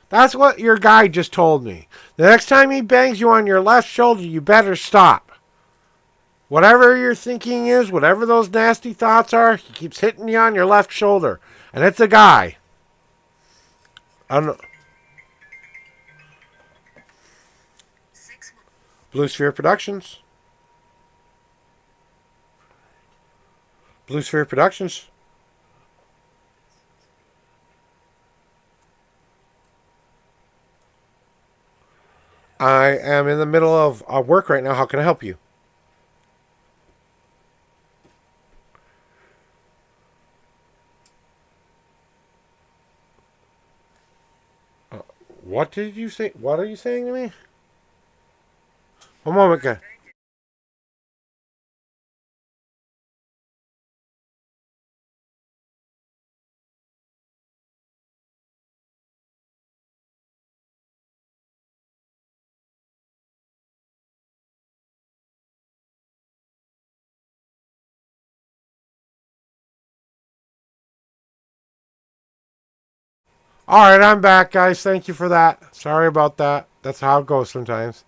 That's what your guide just told me. The next time he bangs you on your left shoulder, you better stop. Whatever your thinking is, whatever those nasty thoughts are, he keeps hitting you on your left shoulder. And it's a guy. Blue Sphere Productions. Blue Sphere Productions. I am in the middle of work right now. How can I help you? What did you say? What are you saying to me? One moment, guy. All right, I'm back, guys. Thank you for that. Sorry about that. That's how it goes sometimes.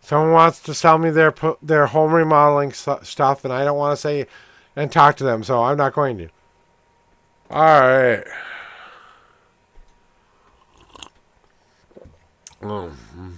Someone wants to sell me their home remodeling stuff, and I don't want to say and talk to them, so I'm not going to. All right. Mm-hmm.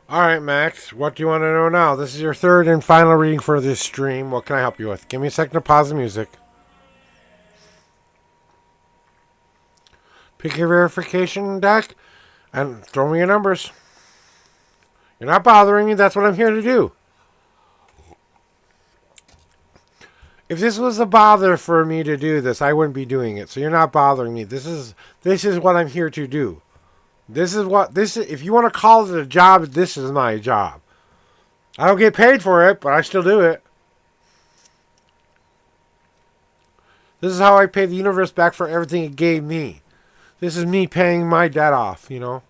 All right, Max, what do you want to know now? This is your third and final reading for this stream. What can I help you with? Give me a second to pause the music. Pick your verification deck and throw me your numbers. You're not bothering me. That's what I'm here to do. If this was a bother for me to do this, I wouldn't be doing it. So you're not bothering me. This is what I'm here to do. This is. If you want to call it a job, this is my job. I don't get paid for it, but I still do it. This is how I pay the universe back for everything it gave me. This is me paying my debt off, you know.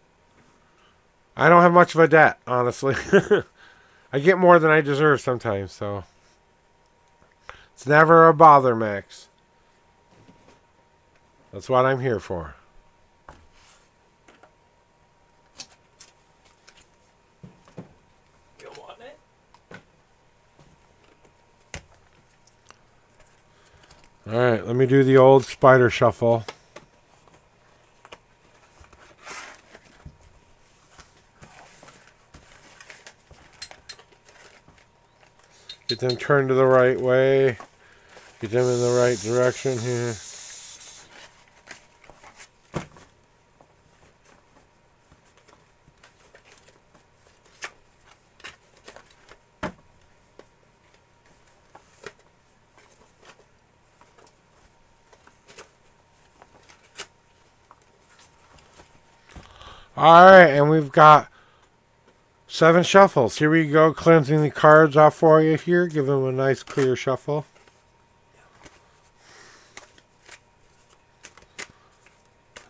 I don't have much of a debt, honestly. I get more than I deserve sometimes, so. It's never a bother, Max. That's what I'm here for. You want it? Alright, let me do the old spider shuffle. Get them turned to the right way. Get them in the right direction here. Alright, and we've got 7 shuffles. Here we go, cleansing the cards off for you here. Give them a nice clear shuffle.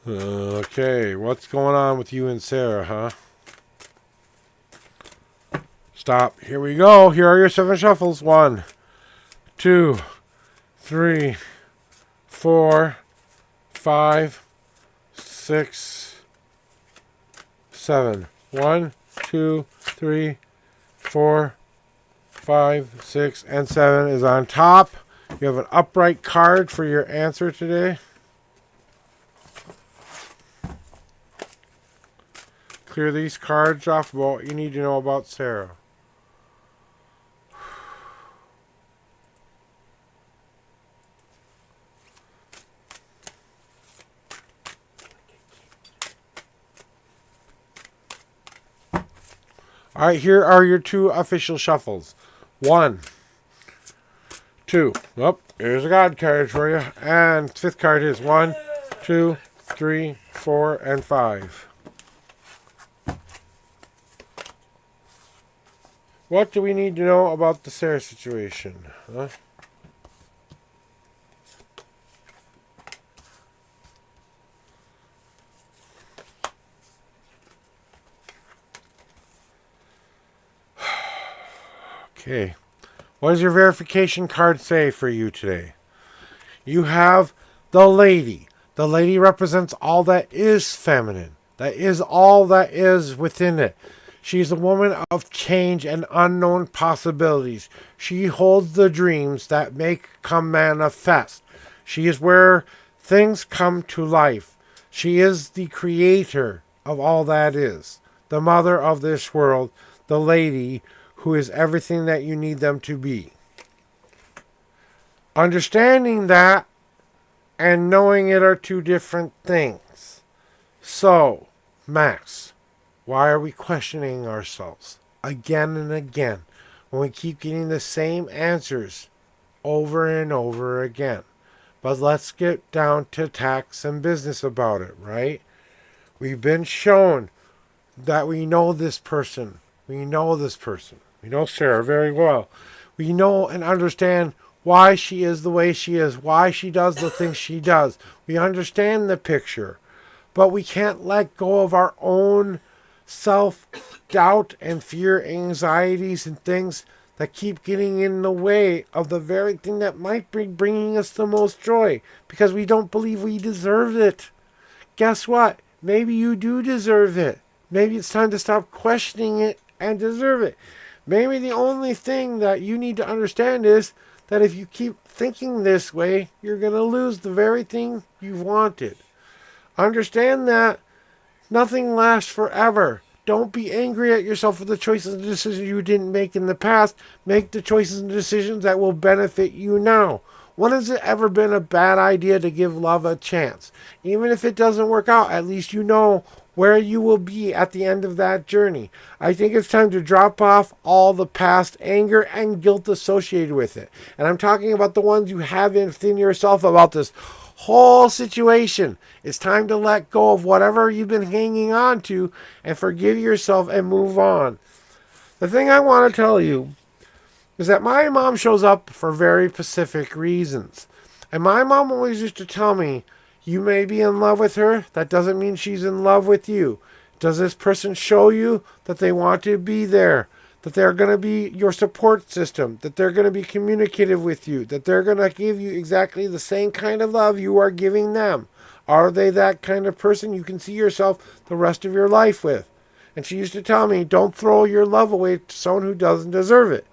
Okay, what's going on with you and Sarah, huh? Stop. Here we go. Here are your 7 shuffles. 1, 2, 3, 4, 5, 6, 7. 1, 2, 3, 4, 5, 6, and 7 is on top. You have an upright card for your answer today. Clear these cards off about what you need to know about Sarah. Alright, here are your 2 official shuffles. 1, 2. Oh, here's a God card for you. And 5th card is 1, 2, 3, 4, and 5. What do we need to know about the Sarah situation? Huh? Okay. What does your verification card say for you today? You have the lady. The lady represents all that is feminine. That is all that is within it. She's a woman of change and unknown possibilities. She holds the dreams that come manifest. She is where things come to life. She is the creator of all that is. The mother of this world. The lady who is everything that you need them to be. Understanding that and knowing it are 2 different things. So, Max, why are we questioning ourselves again and again when we keep getting the same answers over and over again? But let's get down to tax and business about it, right? We've been shown that we know this person. We know this person. We know Sarah very well. We know and understand why she is the way she is, why she does the things she does. We understand the picture, but we can't let go of our own self-doubt and fear, anxieties, and things that keep getting in the way of the very thing that might be bringing us the most joy, because we don't believe we deserve it. Guess what? Maybe you do deserve it. Maybe it's time to stop questioning it and deserve it. Maybe the only thing that you need to understand is that if you keep thinking this way, you're going to lose the very thing you wanted. Understand that nothing lasts forever. Don't be angry at yourself for the choices and decisions you didn't make in the past. Make the choices and decisions that will benefit you now. When has it ever been a bad idea to give love a chance? Even if it doesn't work out, at least you know where you will be at the end of that journey. I think it's time to drop off all the past anger and guilt associated with it. And I'm talking about the ones you have within yourself about this whole situation. It's time to let go of whatever you've been hanging on to and forgive yourself and move on. The thing I want to tell you is that my mom shows up for very specific reasons. And my mom always used to tell me, you may be in love with her, that doesn't mean she's in love with you. Does this person show you that they want to be there? That they're going to be your support system? That they're going to be communicative with you? That they're going to give you exactly the same kind of love you are giving them? Are they that kind of person you can see yourself the rest of your life with? And she used to tell me, don't throw your love away to someone who doesn't deserve it.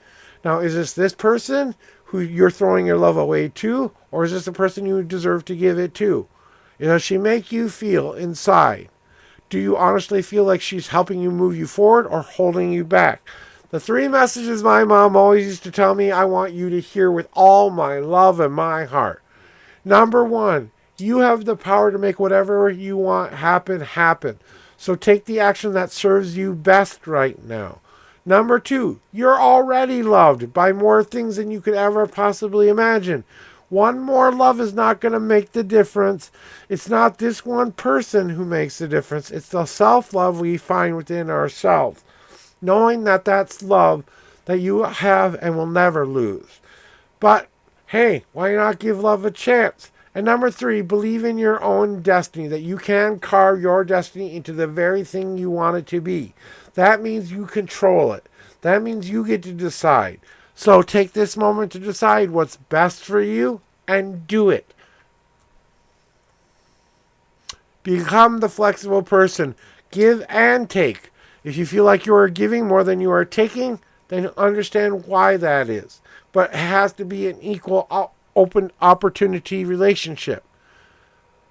Now, is this person who you're throwing your love away to? Or is this the person you deserve to give it to? Does she make you feel inside? Do you honestly feel like she's helping you move you forward or holding you back? The three messages my mom always used to tell me I want you to hear with all my love and my heart. Number one, you have the power to make whatever you want happen, happen. So take the action that serves you best right now. Number two, you're already loved by more things than you could ever possibly imagine. One more love is not going to make the difference. It's not this one person who makes the difference. It's the self-love we find within ourselves. Knowing that that's love that you have and will never lose. But, hey, why not give love a chance? And number three, believe in your own destiny, that you can carve your destiny into the very thing you want it to be. That means you control it. That means you get to decide. So take this moment to decide what's best for you and do it. Become the flexible person. Give and take. If you feel like you are giving more than you are taking, then understand why that is. But it has to be an equal, open opportunity relationship.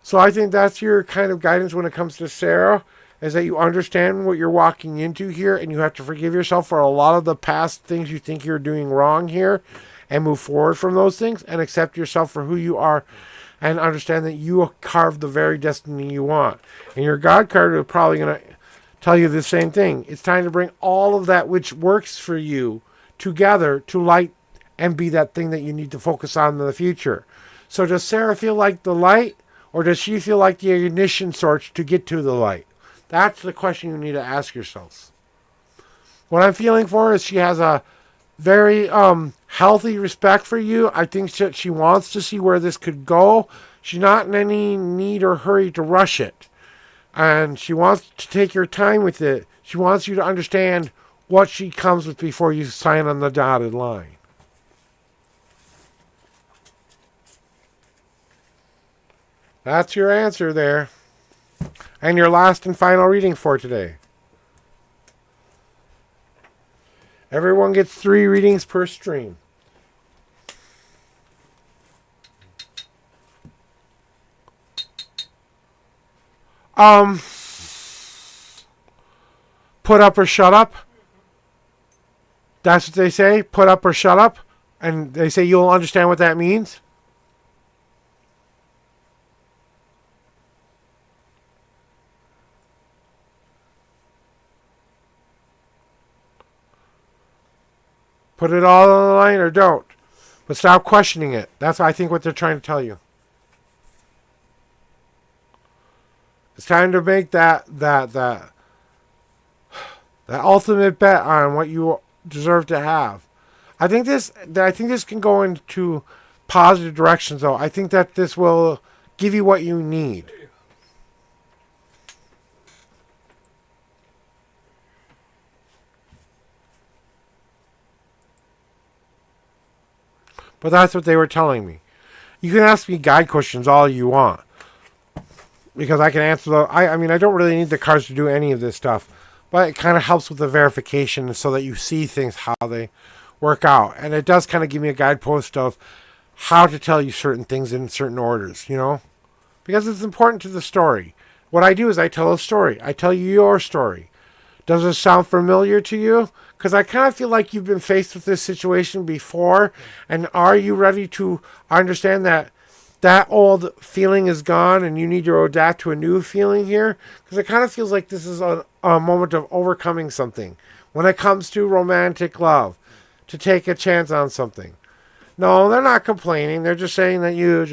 So I think that's your kind of guidance when it comes to Sarah, is that you understand what you're walking into here, and you have to forgive yourself for a lot of the past things you think you're doing wrong here, and move forward from those things and accept yourself for who you are, and understand that you carved the very destiny you want. And your God card is probably going to tell you the same thing. It's time to bring all of that which works for you together to light and be that thing that you need to focus on in the future. So does Sarah feel like the light, or does she feel like the ignition source to get to the light? That's the question you need to ask yourselves. What I'm feeling for is she has a very healthy respect for you. I think that she wants to see where this could go. She's not in any need or hurry to rush it. And she wants to take your time with it. She wants you to understand what she comes with before you sign on the dotted line. That's your answer there. And your last and final reading for today. Everyone gets 3 readings per stream. Put up or shut up. That's what they say. Put up or shut up. And they say you'll understand what that means. Put it all on the line or don't. But stop questioning it. That's, I think, what they're trying to tell you. It's time to make that ultimate bet on what you deserve to have. I think this can go into positive directions, though. I think that this will give you what you need. But that's what they were telling me. You can ask me guide questions all you want, because I can answer those. I mean, I don't really need the cards to do any of this stuff, but it kind of helps with the verification so that you see things, how they work out. And it does kind of give me a guidepost of how to tell you certain things in certain orders, you know, because it's important to the story. What I do is I tell a story. I tell you your story. Does this sound familiar to you? Because I kind of feel like you've been faced with this situation before. And are you ready to understand that that old feeling is gone and you need to adapt to a new feeling here? Because it kind of feels like this is a moment of overcoming something when it comes to romantic love, to take a chance on something. No, they're not complaining. They're just saying that you're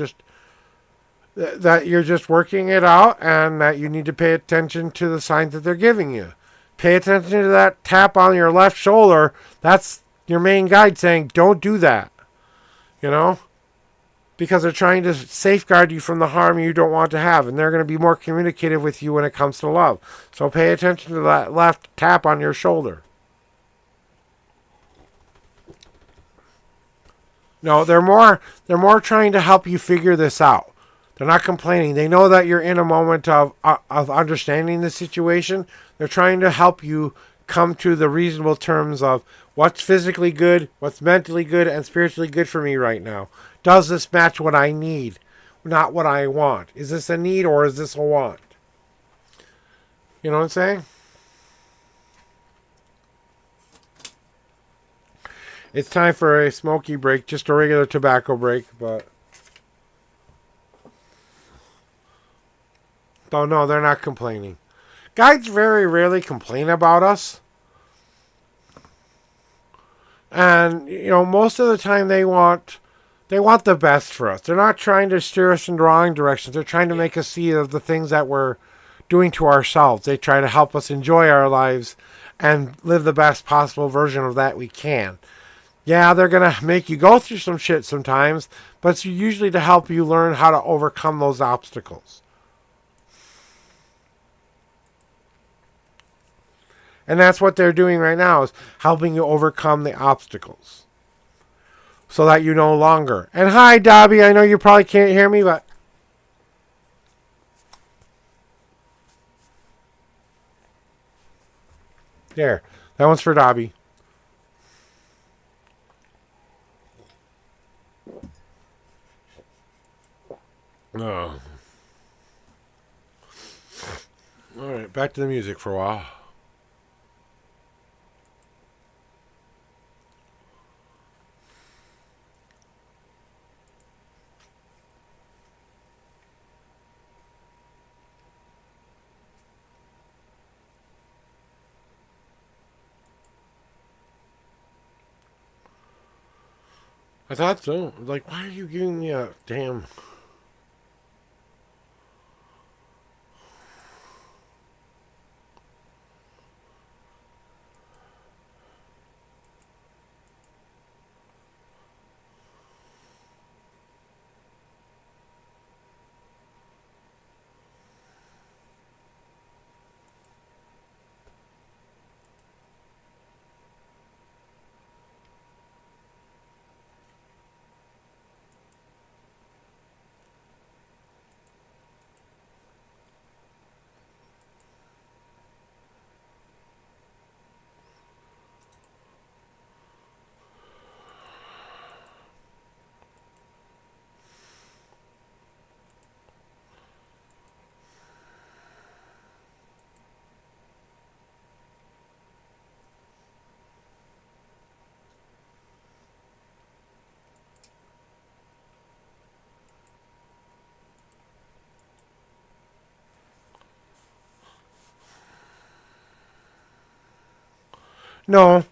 just working it out and that you need to pay attention to the signs that they're giving you. Pay attention to that tap on your left shoulder. That's your main guide saying, don't do that. You know? Because they're trying to safeguard you from the harm you don't want to have. And they're going to be more communicative with you when it comes to love. So pay attention to that left tap on your shoulder. No, they're more trying to help you figure this out. They're not complaining. They know that you're in a moment of understanding the situation. They're trying to help you come to the reasonable terms of what's physically good, what's mentally good, and spiritually good for me right now. Does this match what I need, not what I want? Is this a need or is this a want? You know what I'm saying? It's time for a smoky break, just a regular tobacco break, but... Oh, no, they're not complaining. Guides very rarely complain about us. And, you know, most of the time they want the best for us. They're not trying to steer us in the wrong directions. They're trying to make us see of the things that we're doing to ourselves. They try to help us enjoy our lives and live the best possible version of that we can. Yeah, they're going to make you go through some shit sometimes, but it's usually to help you learn how to overcome those obstacles. And that's what they're doing right now, is helping you overcome the obstacles. So that you no longer... And hi, Dobby, I know you probably can't hear me, but... There, that one's for Dobby. Oh. Alright, back to the music for a while. I thought so. Like, why are you giving me a damn... No.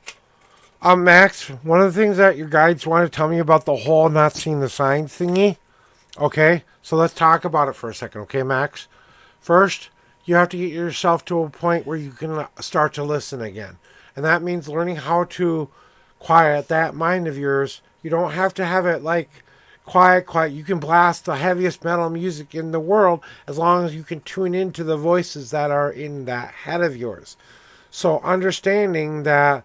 Max, one of the things that your guides want to tell me about the whole not seeing the signs thingy. Okay? So let's talk about it for a second, okay, Max? First, you have to get yourself to a point where you can start to listen again. And that means learning how to quiet that mind of yours. You don't have to have it like quiet. You can blast the heaviest metal music in the world as long as you can tune into the voices that are in that head of yours. So understanding that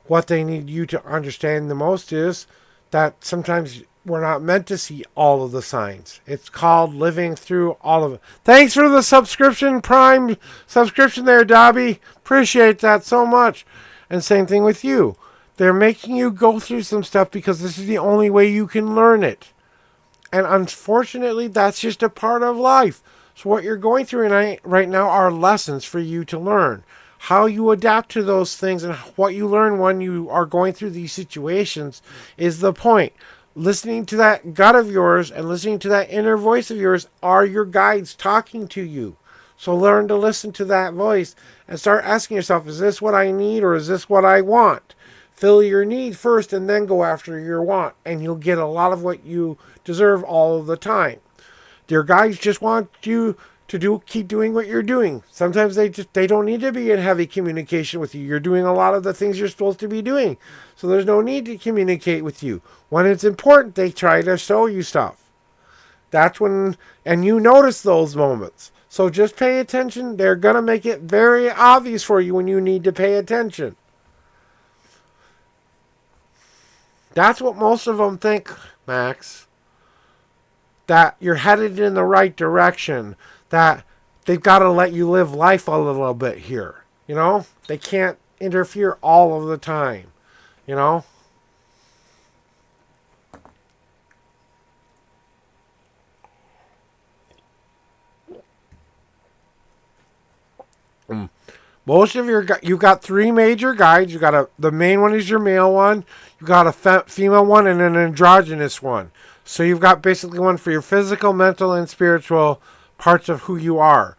what they need you to understand the most is that sometimes we're not meant to see all of the signs. It's called living through all of it. Thanks for the subscription, Prime subscription there, Dobby. Appreciate that so much. And same thing with you. They're making you go through some stuff because this is the only way you can learn it. And unfortunately, that's just a part of life. So what you're going through right now are lessons for you to learn. How you adapt to those things and what you learn when you are going through these situations is the point. Listening to that gut of yours and listening to that inner voice of yours are your guides talking to you. So learn to listen to that voice and start asking yourself, is this what I need or is this what I want? Fill your need first and then go after your want, and you'll get a lot of what you deserve all of the time. Your guides just want you to keep doing what you're doing. Sometimes they don't need to be in heavy communication with you. You're doing a lot of the things you're supposed to be doing. So there's no need to communicate with you. When it's important, they try to show you stuff. That's when, and you notice those moments. So just pay attention. They're going to make it very obvious for you when you need to pay attention. That's what most of them think, Max. That you're headed in the right direction. That they've got to let you live life a little bit here. You know? They can't interfere all of the time. You know? Most of you've got three major guides. You got the main one is your male one. You got a female one and an androgynous one. So you've got basically one for your physical, mental, and spiritual parts of who you are.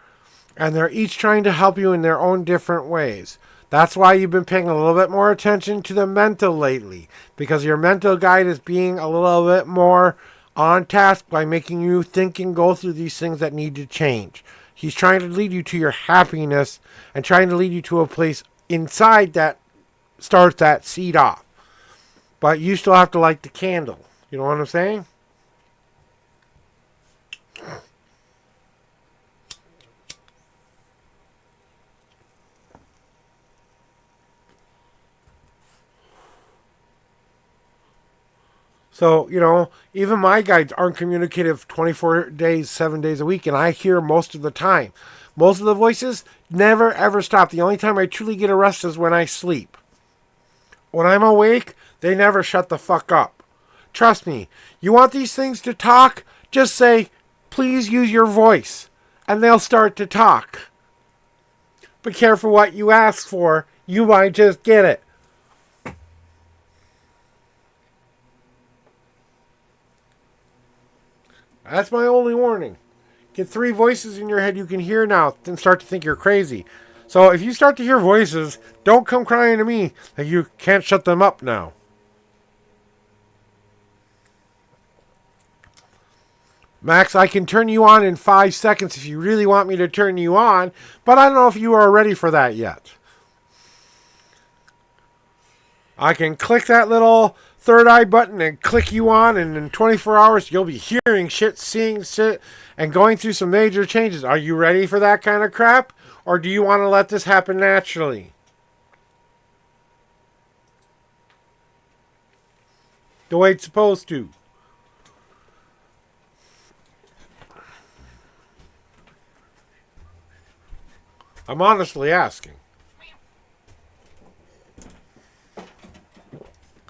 And they're each trying to help you in their own different ways. That's why you've been paying a little bit more attention to the mental lately. Because your mental guide is being a little bit more on task by making you think and go through these things that need to change. He's trying to lead you to your happiness and trying to lead you to a place inside that starts that seed off. But you still have to light the candle. You know what I'm saying? So, even my guides aren't communicative 24 days, 7 days a week, and I hear most of the time. Most of the voices never ever stop. The only time I truly get a rest is when I sleep. When I'm awake, they never shut the fuck up. Trust me, you want these things to talk? Just say, please use your voice, and they'll start to talk. Be careful what you ask for. You might just get it. That's my only warning. Get 3 voices in your head you can hear now, then start to think you're crazy. So if you start to hear voices, don't come crying to me that you can't shut them up now. Max, I can turn you on in 5 seconds if you really want me to turn you on, but I don't know if you are ready for that yet. I can click that little third eye button and click you on, and in 24 hours you'll be hearing shit, seeing shit, and going through some major changes. Are you ready for that kind of crap? Or do you want to let this happen naturally? The way it's supposed to. I'm honestly asking.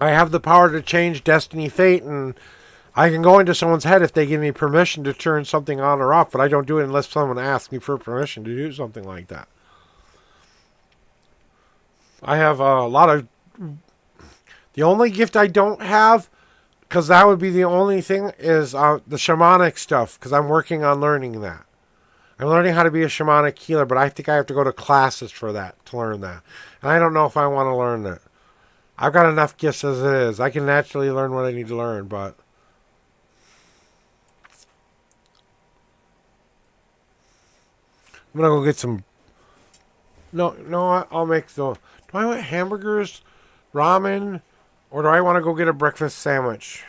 I have the power to change destiny, fate, and I can go into someone's head if they give me permission to turn something on or off, but I don't do it unless someone asks me for permission to do something like that. I have a lot of... The only gift I don't have, because that would be the only thing, is the shamanic stuff, because I'm working on learning that. I'm learning how to be a shamanic healer, but I think I have to go to classes for that, to learn that. And I don't know if I want to learn that. I've got enough gifts as it is. I can naturally learn what I need to learn, but... I'm going to go get some... No, I'll make the... Do I want hamburgers, ramen, or do I want to go get a breakfast sandwich?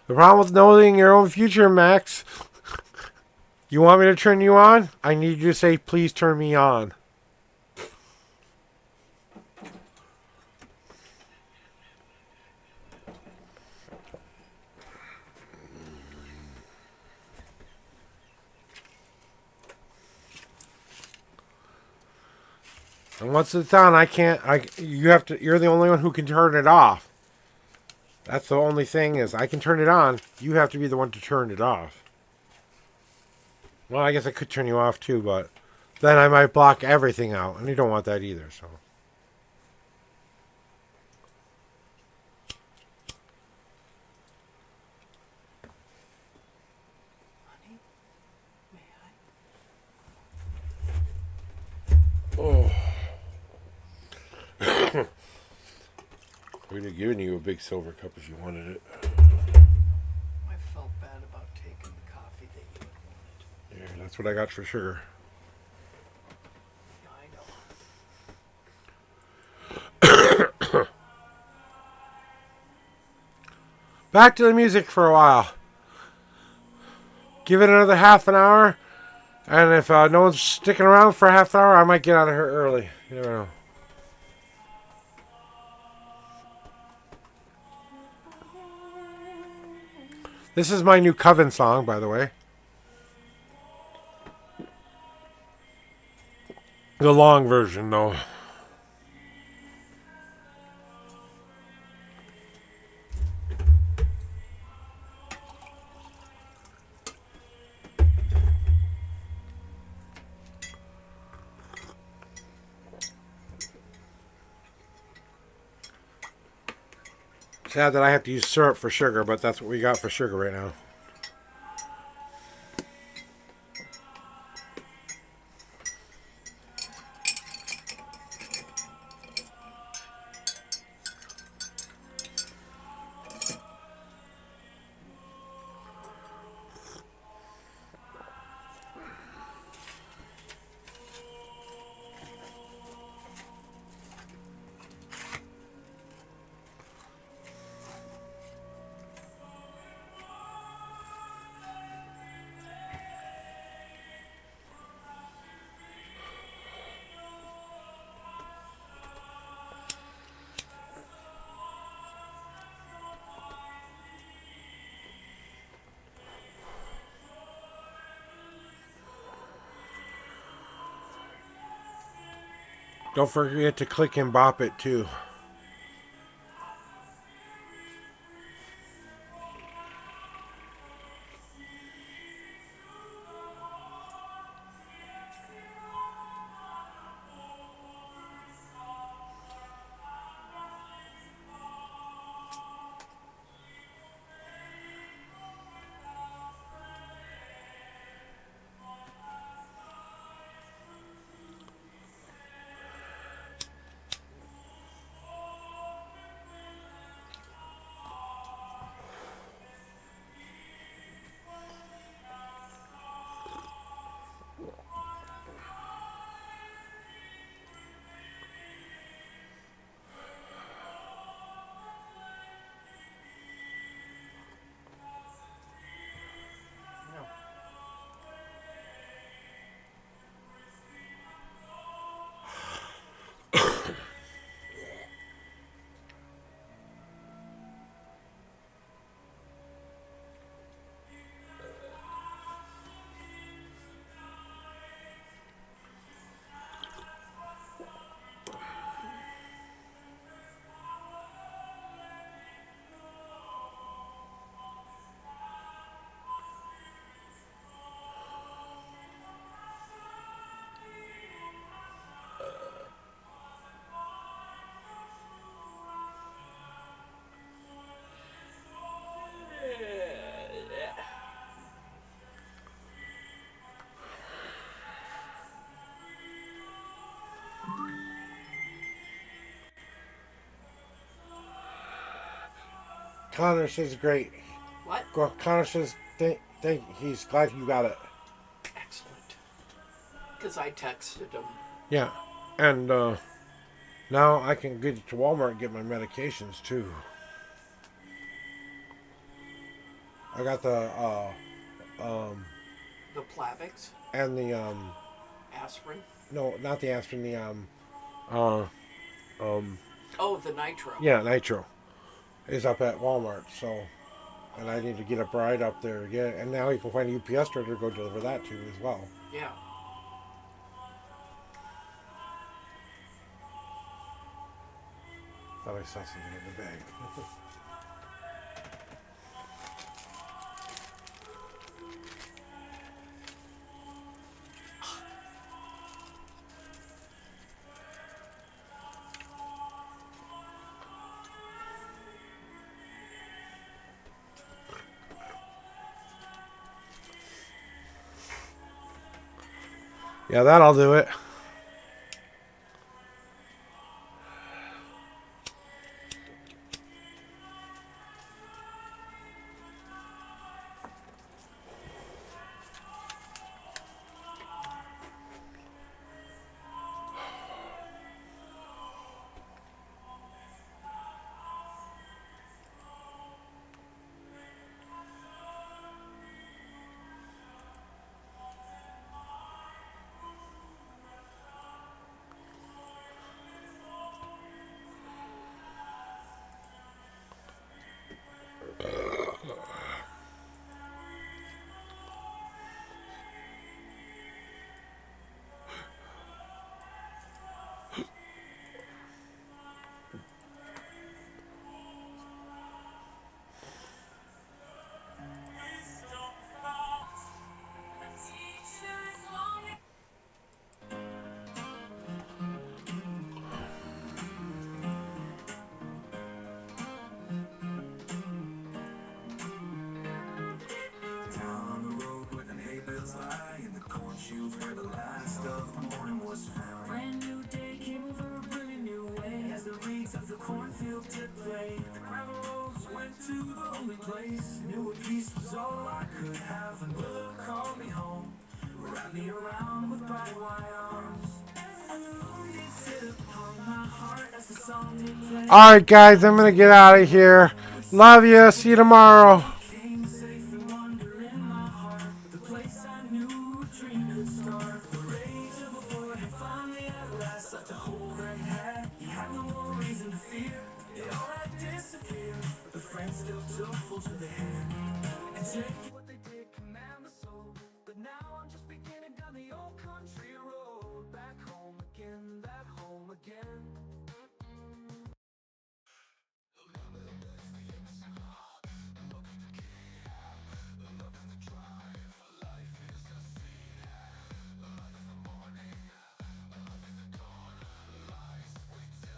The problem with knowing your own future, Max. You want me to turn you on? I need you to say, please turn me on. And once it's on, I can't. You have to. You're the only one who can turn it off. That's the only thing is I can turn it on. You have to be the one to turn it off. Well, I guess I could turn you off too, but then I might block everything out, and you don't want that either. So. Honey, may I? Oh. We'd have given you a big silver cup if you wanted it. I felt bad about taking the coffee that you had wanted. Yeah, that's what I got for sugar. Yeah, I know. Back to the music for a while. Give it another half an hour, and if no one's sticking around for a half an hour, I might get out of here early. You never know. This is my new Coven song, by the way. The long version, though. Sad that I have to use syrup for sugar, but that's what we got for sugar right now. Don't forget to click and bop it too. Connor says great. What? Connor says he's glad you got it. Excellent. Because I texted him. Yeah, and now I can get to Walmart and get my medications too. I got the Plavix, and the aspirin. no, not the aspirin, the Oh, the nitro. yeah, nitro is up at Walmart. So, and I need to get up right up there to get it. And now you can find a UPS store to go deliver that to as well. Yeah. Thought I saw something in the bag. Yeah, that'll do it. Brand new day came over a brilliant new way as the reeds of the cornfield did play. The gravel roads went to the holy place. Knew a peace was all I could have, and Willow called me home, wrapped me around with bright white arms. And the moon did sit upon my heart as the song did play. All right, guys, I'm going to get out of here. Love you. See you tomorrow.